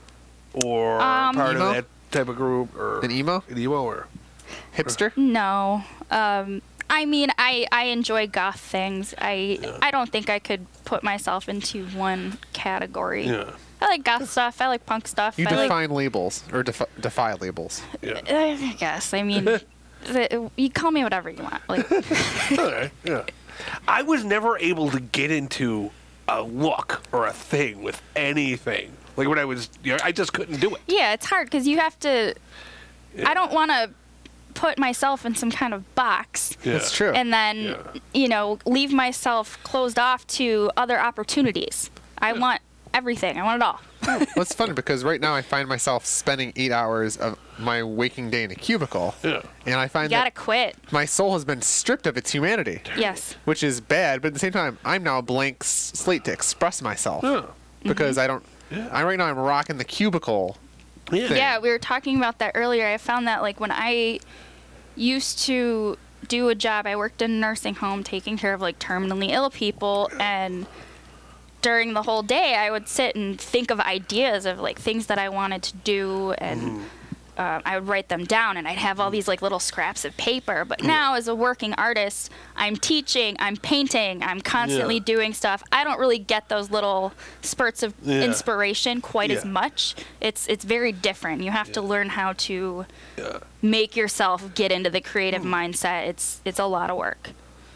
or part Emo? of that type of group or An emo? an emo or Hipster? No. I mean, I enjoy goth things. I don't think I could put myself into one category. yeah. I like goth stuff. I like punk stuff. You I like, define labels or defy labels. Yeah. I guess. I mean, you call me whatever you want. Like, Okay. Yeah. I was never able to get into a look or a thing with anything. Like when I was, I just couldn't do it. yeah, it's hard because you have to. I don't want to put myself in some kind of box Yeah. That's true. and then, leave myself closed off to other opportunities. I want everything. I want it all. Well, it's funny because right now I find myself spending 8 hours of my waking day in a cubicle. Yeah. And I You find gotta that quit. my soul has been stripped of its humanity, Yes. which is bad. But at the same time, I'm now a blank slate to express myself Yeah. because Mm-hmm. I don't. Right now I'm rocking the cubicle. Yeah. thing. Yeah, we were talking about that earlier. I found that like when I used to do a job, I worked in a nursing home taking care of like terminally ill people, and during the whole day I would sit and think of ideas of like things that I wanted to do, and I would write them down, and I'd have all these like little scraps of paper. But now as a working artist, I'm teaching, I'm painting, I'm constantly Yeah. doing stuff. I don't really get those little spurts of Yeah. inspiration quite as Yeah. much. It's very different. You have to learn how to Yeah. make yourself get into the creative mindset. It's a lot of work.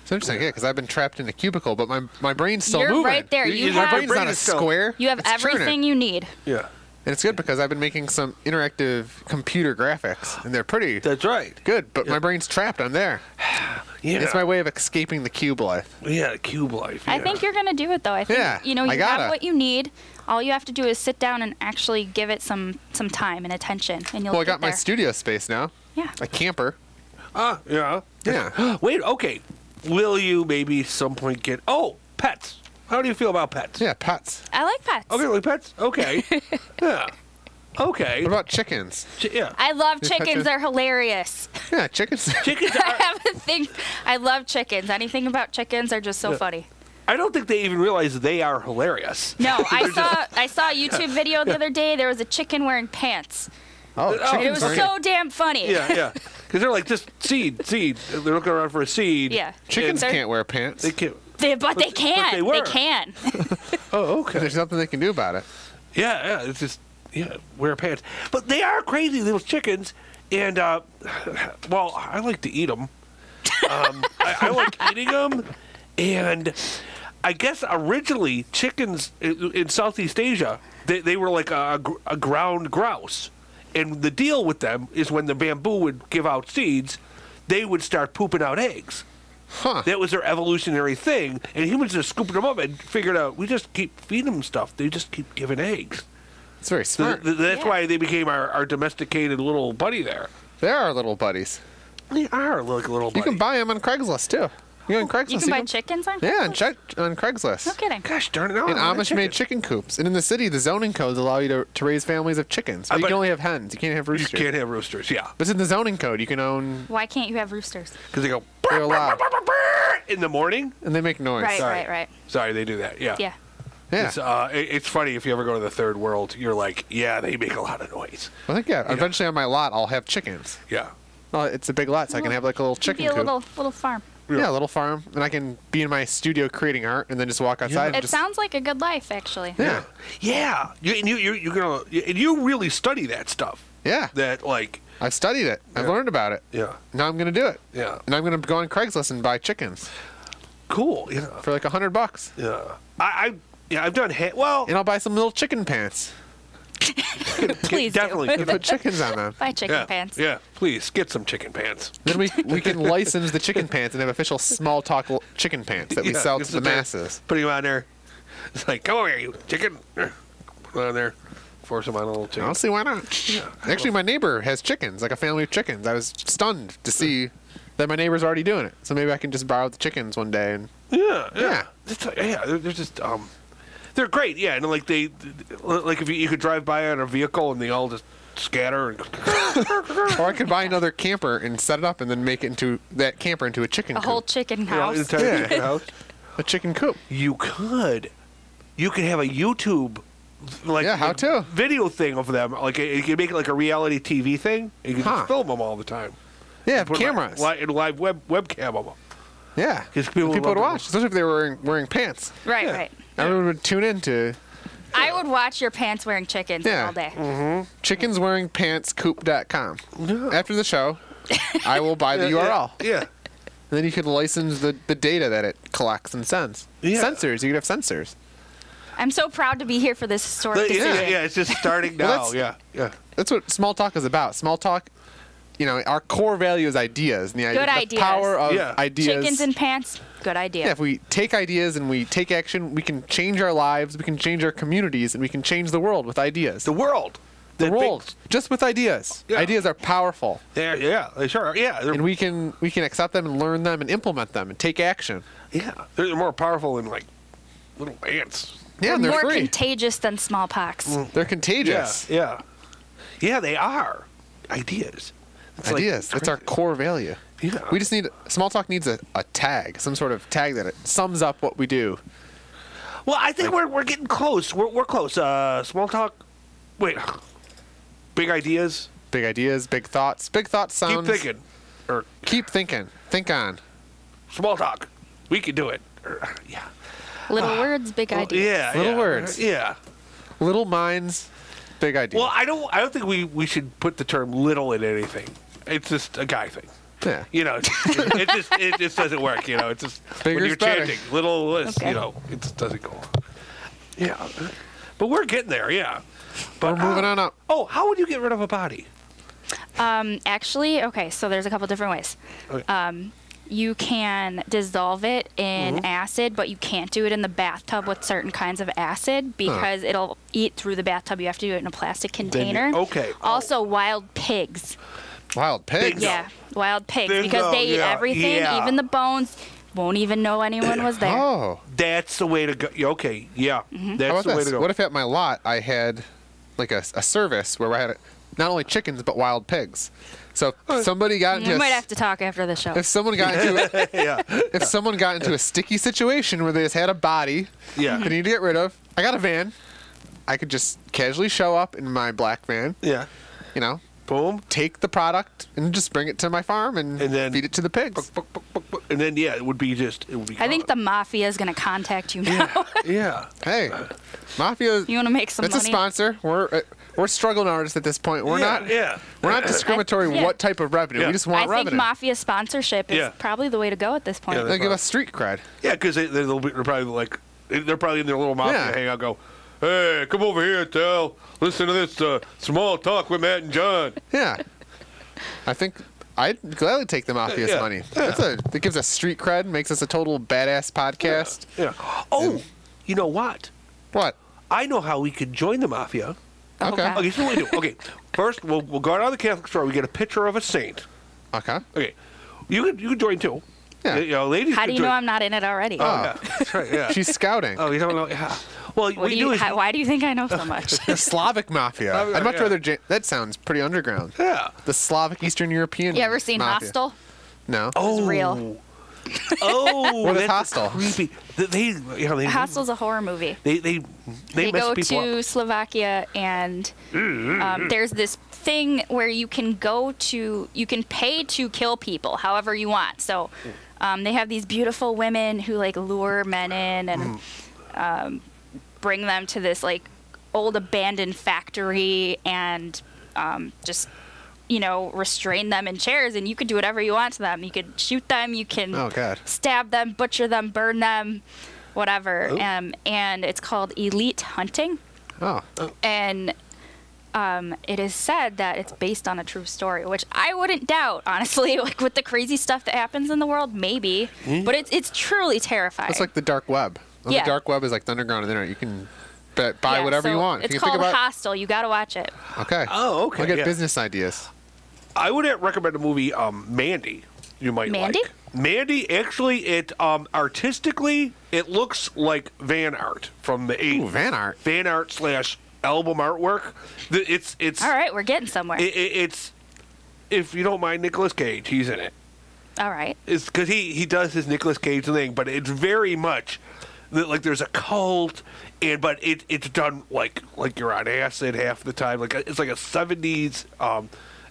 It's interesting, yeah, because I've been trapped in a cubicle, but my brain's still You're moving. right there. You my have- brain's brain not a is still- square. You have It's churning. everything you need. Yeah. And it's good because I've been making some interactive computer graphics, and they're pretty That's right. good. But my brain's trapped. I'm there. Yeah. It's my way of escaping the cube life. Yeah, cube life. I yeah. think you're gonna do it though. I think Yeah, you I gotta. have what you need. All you have to do is sit down and actually give it some time and attention, and you'll Well, I get got my there. studio space now. Yeah. A camper. Yeah. Yeah. Wait, okay. Will you maybe some point get pets? How do you feel about pets? Yeah, pets. I like pets. Okay, like pets? Okay. Yeah. Okay. What about chickens? Yeah. I love You touch chickens. it? They're hilarious. Yeah, chickens. Chickens I are, have a thing. I love chickens. Anything about chickens are just so funny. I don't think they even realize they are hilarious. No, I saw a YouTube video the other day. There was a chicken wearing pants. Oh, It chickens. was are- so damn funny. Yeah. Because they're like, just seed. They're looking around for a seed. Yeah. Chickens They're- can't wear pants. They can't. But they can. they were. They can. Oh, okay. There's nothing they can do about it. Yeah. It's just, wear pants. But they are crazy little chickens. And, well, I like to eat them. I like eating them. And I guess originally chickens in Southeast Asia, they were like a ground grouse. And the deal with them is when the bamboo would give out seeds, they would start pooping out eggs. Huh. That was their evolutionary thing. And humans just scooping them up and figured out, we just keep feeding them stuff. They just keep giving eggs. It's very So smart. that's Yeah. why they became our domesticated little buddy there. They're our little buddies. They are like a little buddy. You can buy them on Craigslist too. You on Craigslist. You can buy chickens on Yeah, Craigslist? on Craigslist. No kidding. Gosh darn it. No, And I want a Amish-made chicken coops. And in the city, the zoning codes allow you to raise families of chickens. But you but- can only have hens. You can't have You roosters. can't have roosters, yeah. But it's in the zoning code. You can own... Why can't you have roosters? Because they go They're loud. in the morning. And they make noise. Right, Sorry. right. Sorry, they do that, yeah. Yeah. Yeah. It's funny if you ever go to the third world, you're like, yeah, they make a lot of noise. I think, eventually on my lot, I'll have chickens. Yeah. Well, it's a big lot, so I can have like a little chicken Be a coop. little farm. Yeah, a little farm. And I can be in my studio creating art and then just walk outside. And It just, sounds like a good life, actually. Yeah. Yeah. You're gonna, and you really study that stuff. Yeah. That, like, I've studied it. I've Yeah. learned about it. yeah. Now I'm going to do it. Yeah. And I'm going to go on Craigslist and buy chickens Cool. Yeah. for like $100. Yeah. I've done, well, And I'll buy some little chicken pants. Please definitely. And put chickens on them. Buy chicken yeah. pants. Yeah. Please, get some chicken pants. Then we can license the chicken pants and have official small talk chicken pants that we Yeah, sell just to the sit there, masses. Put him on there. It's like, come over here, you chicken. Put it on there. Force him on a little chicken. I'll see why not. Yeah. Actually, my neighbor has chickens, like a family of chickens. I was stunned to see that my neighbor's already doing it. So maybe I can just borrow the chickens one day. And Yeah, yeah, Yeah. They're just they're great. Yeah, and like like if you could drive by on a vehicle and they all just scatter and or I could buy another camper and set it up and then make it into that camper into a chicken A coop. whole chicken you know, house. entire Yeah. chicken house. A chicken coop. You could have a YouTube like Yeah, how to? video thing of them. Like you could make it like a reality TV thing. And you could Huh. just film them all the time. Yeah, Put cameras. and live webcam them. Yeah. 'Cause people would would love to watch, especially if they were wearing pants. Right, Yeah. right. Everyone would tune in to I would watch your pants wearing chickens Yeah. all day. chickenswearingpantscoop.com. Yeah. After the show, I will buy the URL. Yeah. And then you could license the data that it collects and sends. Yeah. Sensors. You could have sensors. I'm so proud to be here for this historic Yeah, decision. yeah, it's just starting Well, now. that's- Yeah, yeah. That's what small talk is about. Small talk, our core value is ideas. And the Good the ideas. power of Yeah. ideas. Chickens and pants, good idea. Yeah, if we take ideas and we take action, we can change our lives, we can change our communities, and we can change the world with ideas. The world. The That big- world, just with ideas. Yeah. Ideas are powerful, Yeah, they sure are. Yeah, and we can accept them and learn them and implement them and take action. they're more powerful than like little ants. Yeah, and They're they're more free. contagious than smallpox. They're contagious. Yeah, they are ideas. It's like- Ideas. That's our core value. Yeah. We just need small talk needs a tag, some sort of tag that it sums up what we do. Well, I think we're getting close. We're close. Small talk. Wait. Big ideas. Big ideas, big thoughts. Big thoughts sounds. Keep thinking. Or Keep thinking. Think on. small talk. We can do it. Or, yeah. Little words, big ideas. Yeah. Little yeah. words. Yeah. Little minds, big ideas. Well, I don't think we should put the term little in anything. It's just a guy thing. yeah. It just doesn't work. It's just when Bigger's you're better. chanting little list. Okay. It just doesn't go. Yeah, but we're getting there. Yeah, but We're moving on up. Oh, how would you get rid of a body? Actually, okay, so there's a couple different ways. Okay. You can dissolve it in acid, but you can't do it in the bathtub with certain kinds of acid because it'll eat through the bathtub. You have to do it in a plastic container. okay. Also, wild pigs. Wild pigs. No. Yeah, wild pigs Bingo, because they eat yeah, everything, yeah. even the bones. Won't even know anyone was there. Oh. That's the way to go. Okay, yeah, Mm-hmm. that's How the about way this? to go. What if at my lot I had like a service where I had not only chickens but wild pigs? So if somebody got into We a, might have to talk after the show. if someone got into yeah, if someone got into a sticky situation where they just had a body yeah, they need to get rid of, I got a van. I could just casually show up in my black van, yeah. Boom, take the product and just bring it to my farm and then feed it to the pigs. and then it would be. I think the mafia is going to contact you now. yeah. Hey, Mafia. You want to make some That's money? a sponsor. We're struggling artists at this point. We're not. Yeah. We're not discriminatory Yeah. what type of revenue. Yeah. We just want I revenue. think mafia sponsorship is Yeah. probably the way to go at this point. Yeah, They'll give us street cred. Yeah, because they're probably like they're probably in their little mafia Yeah. hangout. Go, hey, come over here, Tal. Listen to this small talk with Matt and John. Yeah. I think I'd gladly take the Mafia's Yeah. money. That gives us street cred, makes us a total badass podcast. Yeah. Oh, you know what? What? I know how we could join the mafia. Okay. God. Okay, so what we do? Okay, first we'll go down to the Catholic store. We get a picture of a saint. Okay. Okay, you can join too. Yeah. You know, ladies. How can do you join. know I'm not in it already? Oh, yeah, that's right. Yeah. She's scouting. Oh, you don't know? Yeah. Well, What do you, why do you think I know so much? The Slavic mafia. Slavic, I'd much yeah. rather. That sounds pretty underground. Yeah. The Slavic Eastern European. You ever seen mafia. Hostel? No. Oh, It's real. Oh, What is that's Hostel? creepy. They Hostel's a horror movie. They They mess go people to up. Slovakia, and there's this thing where you can pay to kill people however you want. So they have these beautiful women who like lure men in and bring them to this like old abandoned factory and just restrain them in chairs, and you could do whatever you want to them. You could shoot them, you can Oh, God. stab them, butcher them, burn them, whatever. Oh. And it's called elite hunting. Oh. And it is said that it's based on a true story, which I wouldn't doubt, honestly. Like with the crazy stuff that happens in the world, maybe. But it's truly terrifying. It's like the dark web. Well, Yeah. The dark web is like the underground internet. You can buy Yeah, whatever you so want. If It's you can called think about. Hostel. You got to watch it. Okay. Oh, okay, I'll get yeah. business ideas. I would recommend the movie Mandy. You might Mandy? like. Mandy, actually, it artistically it looks like van art from the 80s. Ooh, van art. Van art / album artwork. It's All right, we're getting somewhere. it's if you don't mind Nicolas Cage, he's in it. All right. It's because he does his Nicolas Cage thing, but it's very much like there's a cult, but it's done like you're on acid half the time. Like it's like a 70s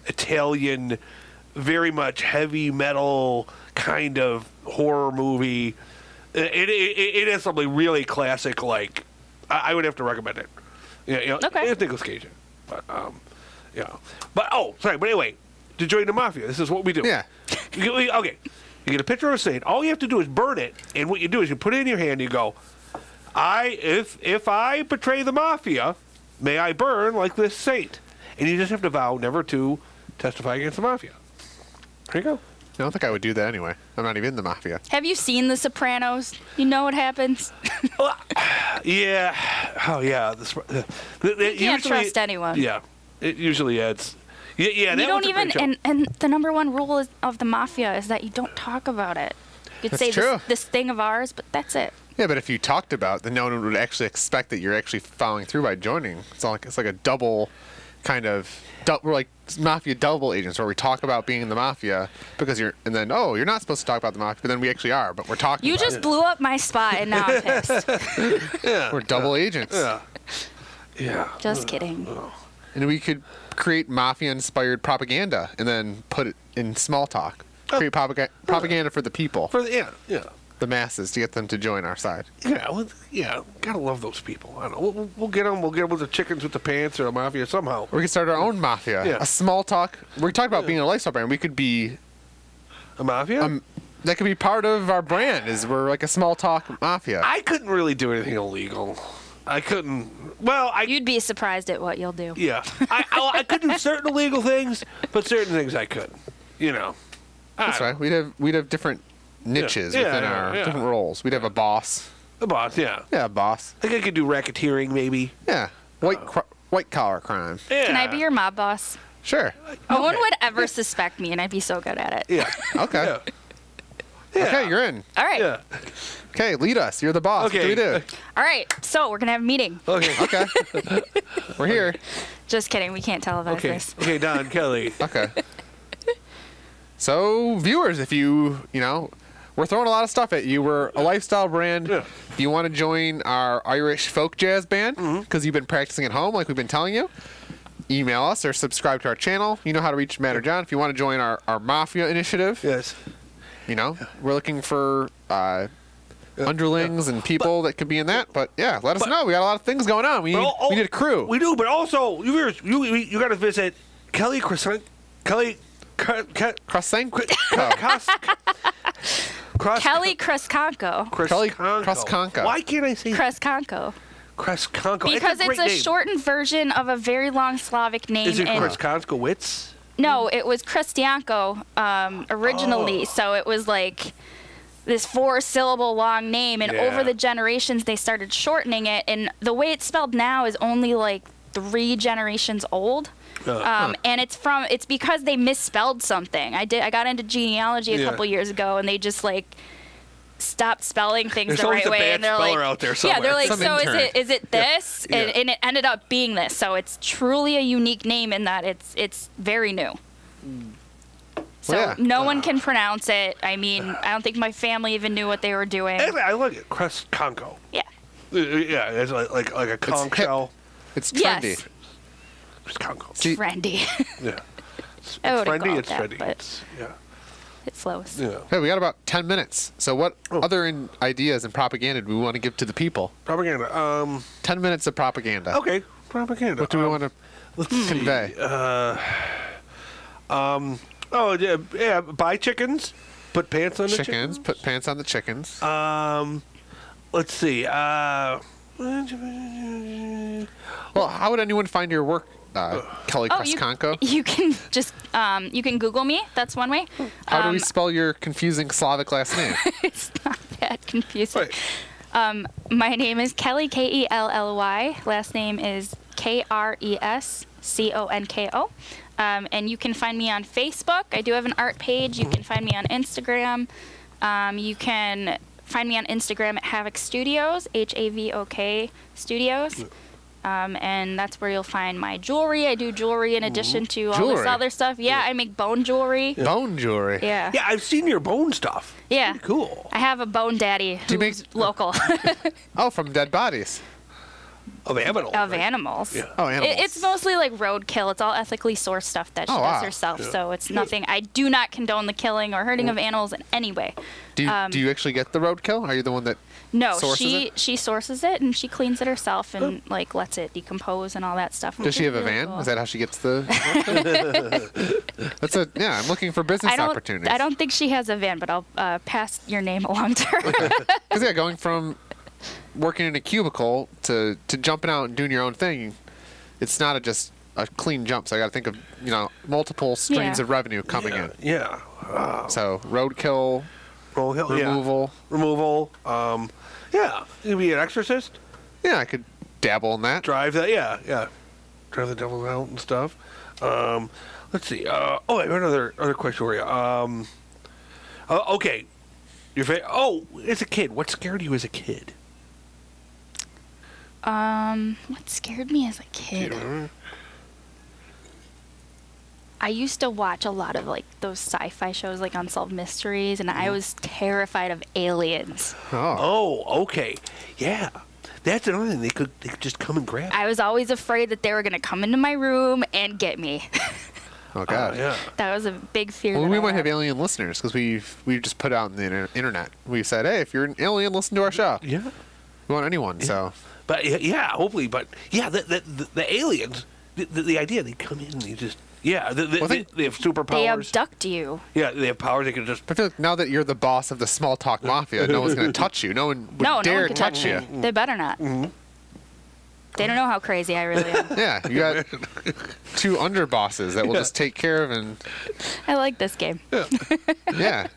Italian, very much heavy metal kind of horror movie. It is something really classic. Like I would have to recommend it. Yeah, Okay. It's Nicolas Cage, but But sorry. But anyway, to join the mafia, this is what we do. Yeah. Okay. You get a picture of a saint. All you have to do is burn it, and what you do is you put it in your hand. And you go, if I betray the mafia, may I burn like this saint. And you just have to vow never to testify against the mafia. There you go. I don't think I would do that anyway. I'm not even in the mafia. Have you seen The Sopranos? You know what happens? Yeah. Oh yeah. You can't trust anyone. Yeah. It usually adds. Yeah. You that don't was a great even, show. and the number one rule of the mafia is that you don't talk about it. You could That's say true. this thing of ours, but that's it. Yeah, but if you talked about, then no one would actually expect that you're actually following through by joining. It's like a double kind of. We're like mafia double agents, where we talk about being in the mafia because you're not supposed to talk about the mafia, but then we actually are. But we're talking. You about just it. blew up my spot, and now I'm pissed. Yeah. We're double agents. Yeah. Yeah. Just kidding. And we could create mafia-inspired propaganda and then put it in small talk. Create propaganda for the people, Yeah. the masses, to get them to join our side. Yeah, well, yeah, gotta love those people. I don't know. We'll get them. We'll get them with the chickens with the pants or the mafia somehow. Or we could start our own mafia. Yeah. A small talk. We talked about being a lifestyle brand. We could be. A mafia? That could be part of our brand. Is we're like a small talk mafia. I couldn't really do anything illegal. I couldn't. Well, You'd be surprised at what you'll do. yeah. I could do certain illegal things, but certain things I couldn't. You know. That's right. We'd have different niches Yeah, within yeah, our yeah. different roles. We'd have a boss. The boss, yeah. Yeah, a boss. I think I could do racketeering, maybe. Yeah, white collar crime. Yeah. Can I be your mob boss? Sure. No one would ever suspect me, and I'd be so good at it. Yeah. Okay. Yeah. Yeah. Okay, you're in. All right. Yeah. Okay, lead us. You're the boss. Okay. What do we do? All right. So we're going to have a meeting. Okay. Okay. We're here. Just kidding. We can't televise Okay. this. Okay, Don Kelly. Okay. So, viewers, if we're throwing a lot of stuff at you. We're a lifestyle brand. Yeah. If you want to join our Irish folk jazz band, because you've been practicing at home like we've been telling you, email us or subscribe to our channel. You know how to reach Matt or John. If you want to join our Mafia initiative, Yes. we're looking for underlings and people that could be in that. But yeah, let us know. We got a lot of things going on. We need a crew. We do, but also you got to visit Kelly Kresconko. Kelly Kresconko. Kelly Kresconko. Kelly Kresconko. Why can't I say Kresconko. Kresconko? Because it's great a name. shortened version of a very long Slavic name. Is it and Kreskonko-witz? No, it was Kristianko originally. Oh. So it was like this 4-syllable long name. And Yeah. over the generations, they started shortening it. And the way it's spelled now is only like 3 generations old. And it's because they misspelled something. I got into genealogy a couple years ago, and they just like stopped spelling things There's the always right a way, bad and they're speller like, out there somewhere. yeah, they're like, Some so intern. is it this? And it ended up being this. So it's truly a unique name in that it's very new. So Well, yeah. no one can pronounce it. I mean, I don't think my family even knew what they were doing. Anyway, I like it. Kresconko. Yeah. Yeah, it's like a conch hip. shell. It's trendy. Yes. Kresconko. See- Trendy. Yeah. It's I would've trendy. called It's that, trendy. but- It's, yeah. It's Lois. Yeah. Hey, we got about 10 minutes. So what Oh. other ideas and propaganda do we want to give to the people? Propaganda. 10 minutes of propaganda. Okay. Propaganda. What do we want to Let's see. convey? Oh yeah. Buy chickens. Put pants on the Chickens. Put pants on the chickens. Let's see. Well, how would anyone find your work, Kelly Kresconko? You can just you can Google me. That's one way. How do we spell your confusing Slavic last name? It's not that confusing. Right. My name is Kelly, Kelly. Last name is Kresconko. And you can find me on Facebook. I do have an art page. You can find me on Instagram. You can find me on Instagram at Havoc Studios, HAVOK Studios. And that's where you'll find my jewelry. I do jewelry in addition to all this Jewelry? other stuff. Yeah, I make bone jewelry. Bone jewelry. Yeah. Yeah, I've seen your bone stuff. Yeah. Pretty cool. I have a bone daddy Do you who's make- local Oh, from dead bodies. Of animals. of right? animals. Yeah. Oh, animals. It's mostly like roadkill. It's all ethically sourced stuff that she Oh, does wow. herself. So it's nothing. I do not condone the killing or hurting of animals in any way. Do you actually get the roadkill? Are you the one that No, sources she sources it and she cleans it herself and like lets it decompose and all that stuff. Does she have a Really van? cool. Is that how she gets the? Yeah. I'm looking for business opportunities. I don't think she has a van, but I'll pass your name along to her. Because yeah, going from working in a cubicle to jumping out and doing your own thing, it's not just a clean jump. So I got to think of multiple streams Yeah. of revenue coming in. Yeah. So roadkill, Roadkill. removal. Yeah. Removal. Yeah. You can be an exorcist. Yeah, I could dabble in that. Drive that. Yeah. Yeah. Drive the devil out and stuff. Let's see. I have another question for you. Okay. As a kid, what scared you as a kid? What scared me as a kid? I used to watch a lot of like those sci-fi shows like Unsolved Mysteries, and I was terrified of aliens. Oh, Oh, okay. Yeah. That's another thing. They could just come and grab. I was always afraid that they were gonna come into my room and get me. oh God. Yeah. That was a big fear. Well, that we I might have had. alien listeners because we've just put out on the internet. We said, hey, if you're an alien, listen to our show. Yeah. We want anyone. So But yeah, hopefully. But yeah, the aliens, the idea they come in and they just they have superpowers. They abduct you. Yeah, they have powers. They can just. I feel like now that you're the boss of the small talk mafia, no one's going to touch you. No one would No dare one can touch you. me. They better not. They don't know how crazy I really am. Yeah, you got 2 underbosses that will just take care of and I like this game. yeah.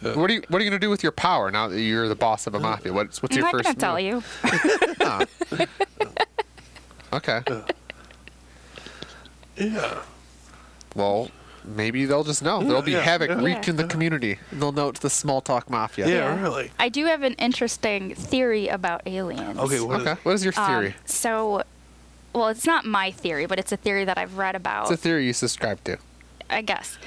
What are you going to do with your power now that you're the boss of a mafia? What's I'm your not first? gonna tell move? you. Okay. Yeah. Well, maybe they'll just know. There'll be Yeah, havoc yeah. wreaked in the community. They'll know it's the small talk mafia. Yeah, really. I do have an interesting theory about aliens. Okay. What is- Okay. What is your theory? Well, it's not my theory, but it's a theory that I've read about. It's a theory you subscribe to. I guess.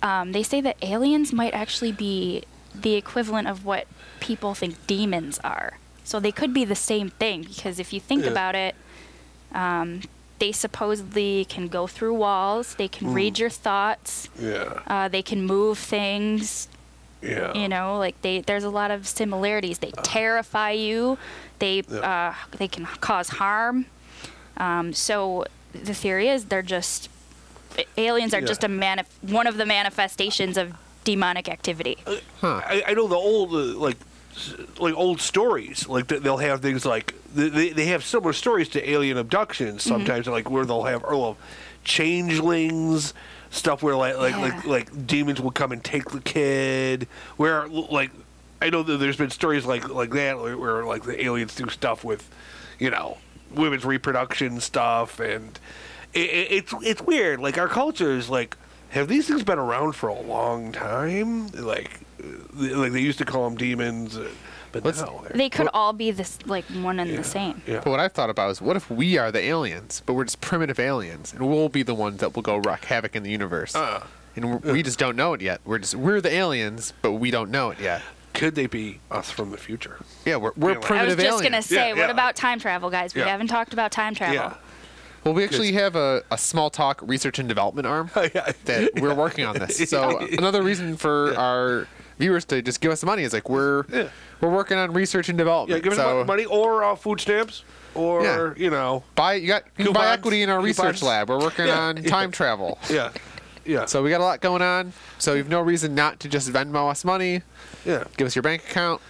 They say that aliens might actually be the equivalent of what people think demons are. So they could be the same thing, because if you think about it, they supposedly can go through walls, they can read your thoughts, Yeah. they can move things. Yeah. You know, like there's a lot of similarities. They terrify you. They can cause harm. So the theory is aliens are just one of the manifestations of demonic activity. I know the old like old stories. Like they'll have things like they have similar stories to alien abductions sometimes, like where they'll have changelings. Stuff where like demons will come and take the kid. Where like I know that there's been stories like that where like the aliens do stuff with, women's reproduction stuff, and it's weird. Like our culture is like, have these things been around for a long time? Like they used to call them demons, but no. They could all be this like one and the same. Yeah. But what I've thought about is, what if we are the aliens, but we're just primitive aliens, and we'll be the ones that will go wreak havoc in the universe, and we just don't know it yet. We're the aliens, but we don't know it yet. Could they be us from the future? Yeah, we're Yeah, primitive aliens. I was just gonna say, Yeah, what yeah. about time travel, guys? We Yeah. haven't talked about time travel. Yeah. Well, we actually have a small talk research and development arm Yeah. that we're working on this. So another reason for our viewers to just give us the money is like we're working on research and Yeah, development. give us so money or food stamps or you know. you can buy Coupons, equity in our research coupons. lab. We're working Yeah, on time travel. Yeah. Yeah. So we got a lot going on. So you've no reason not to just Venmo us money. yeah. Give us your bank account.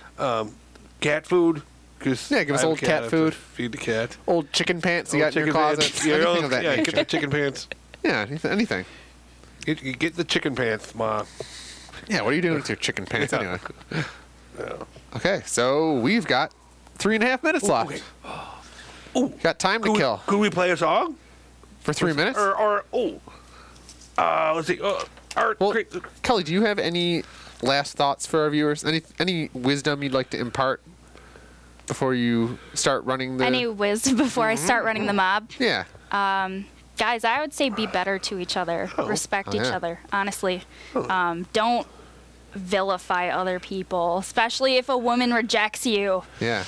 Cat food. Cause Yeah, give us I have old a cat I have to food. Feed the cat. Old chicken pants you Old got in your chicken closet. pants. Yeah, Anything of that yeah, nature. get the chicken pants. Yeah, anything. Get the chicken pants, Ma. Yeah, what are you doing with your chicken pants anyway? Yeah. Okay, so we've got 3.5 minutes left. Okay. Ooh. Got time to kill. Could we play a song? For 3 minutes? Let's see. Well, Great. Kelly, do you have any last thoughts for our viewers? Any wisdom you'd like to impart before you start running the... Any wisdom before I start running the mob? Yeah. Guys, I would say be better to each other. Respect Oh, each yeah. other, honestly. Don't vilify other people, especially if a woman rejects you. Yeah.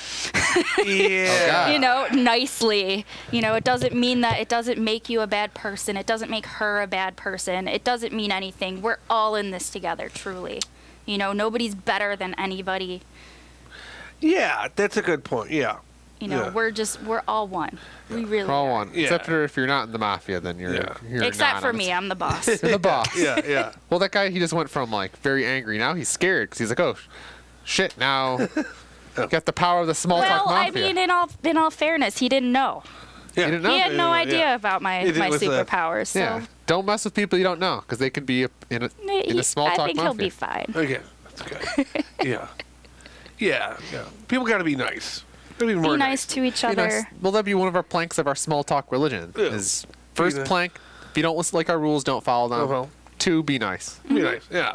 Yeah. God. You know, nicely. You know, it doesn't mean that it doesn't make you a bad person. It doesn't make her a bad person. It doesn't mean anything. We're all in this together, truly. You know, nobody's better than anybody. Yeah, that's a good point. Yeah. You know, Yeah. we're all one. We really All are. one. Yeah. Except for if you're not in the mafia, then you're... Yeah. you're Except for anonymous. me, I'm the boss. You're the boss. Yeah, yeah. Well, that guy, he just went from, like, very angry. Now he's scared because he's like, oh, shit, now... Got the power of the small talk Well, I mafia. mean, in all fairness, he didn't know. Yeah. You didn't know? He had no Yeah, idea yeah. about my He did with the- superpowers. So Yeah. Don't mess with people you don't know because they could be in a small talk I think mafia. he'll be fine. Okay, that's good. Yeah. Yeah, yeah. People got to be nice. Gotta be more Be nice to each Be other. nice. Well, that'd be one of our planks of our small talk religion. Yeah. Is first Be nice. plank, if you don't listen like our rules, don't follow them. Uh-huh. 2, be nice. Be nice. Yeah.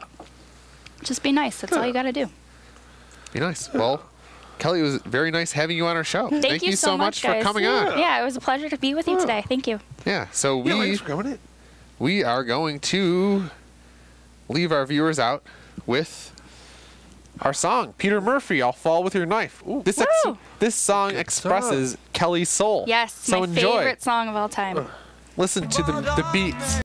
Just be nice. That's all you got to do. Be nice. Well, Kelly, it was very nice having you on our show. Thank you so much, for guys. coming on. Yeah, it was a pleasure to be with you today. Thank you. Yeah. So Yeah, thanks for coming in. we are going to leave our viewers out with our song, Peter Murphy, I'll Fall With Your Knife. Woo! This song expresses Kelly's soul. Yes, so my enjoy. favorite song of all time. Listen to the beats.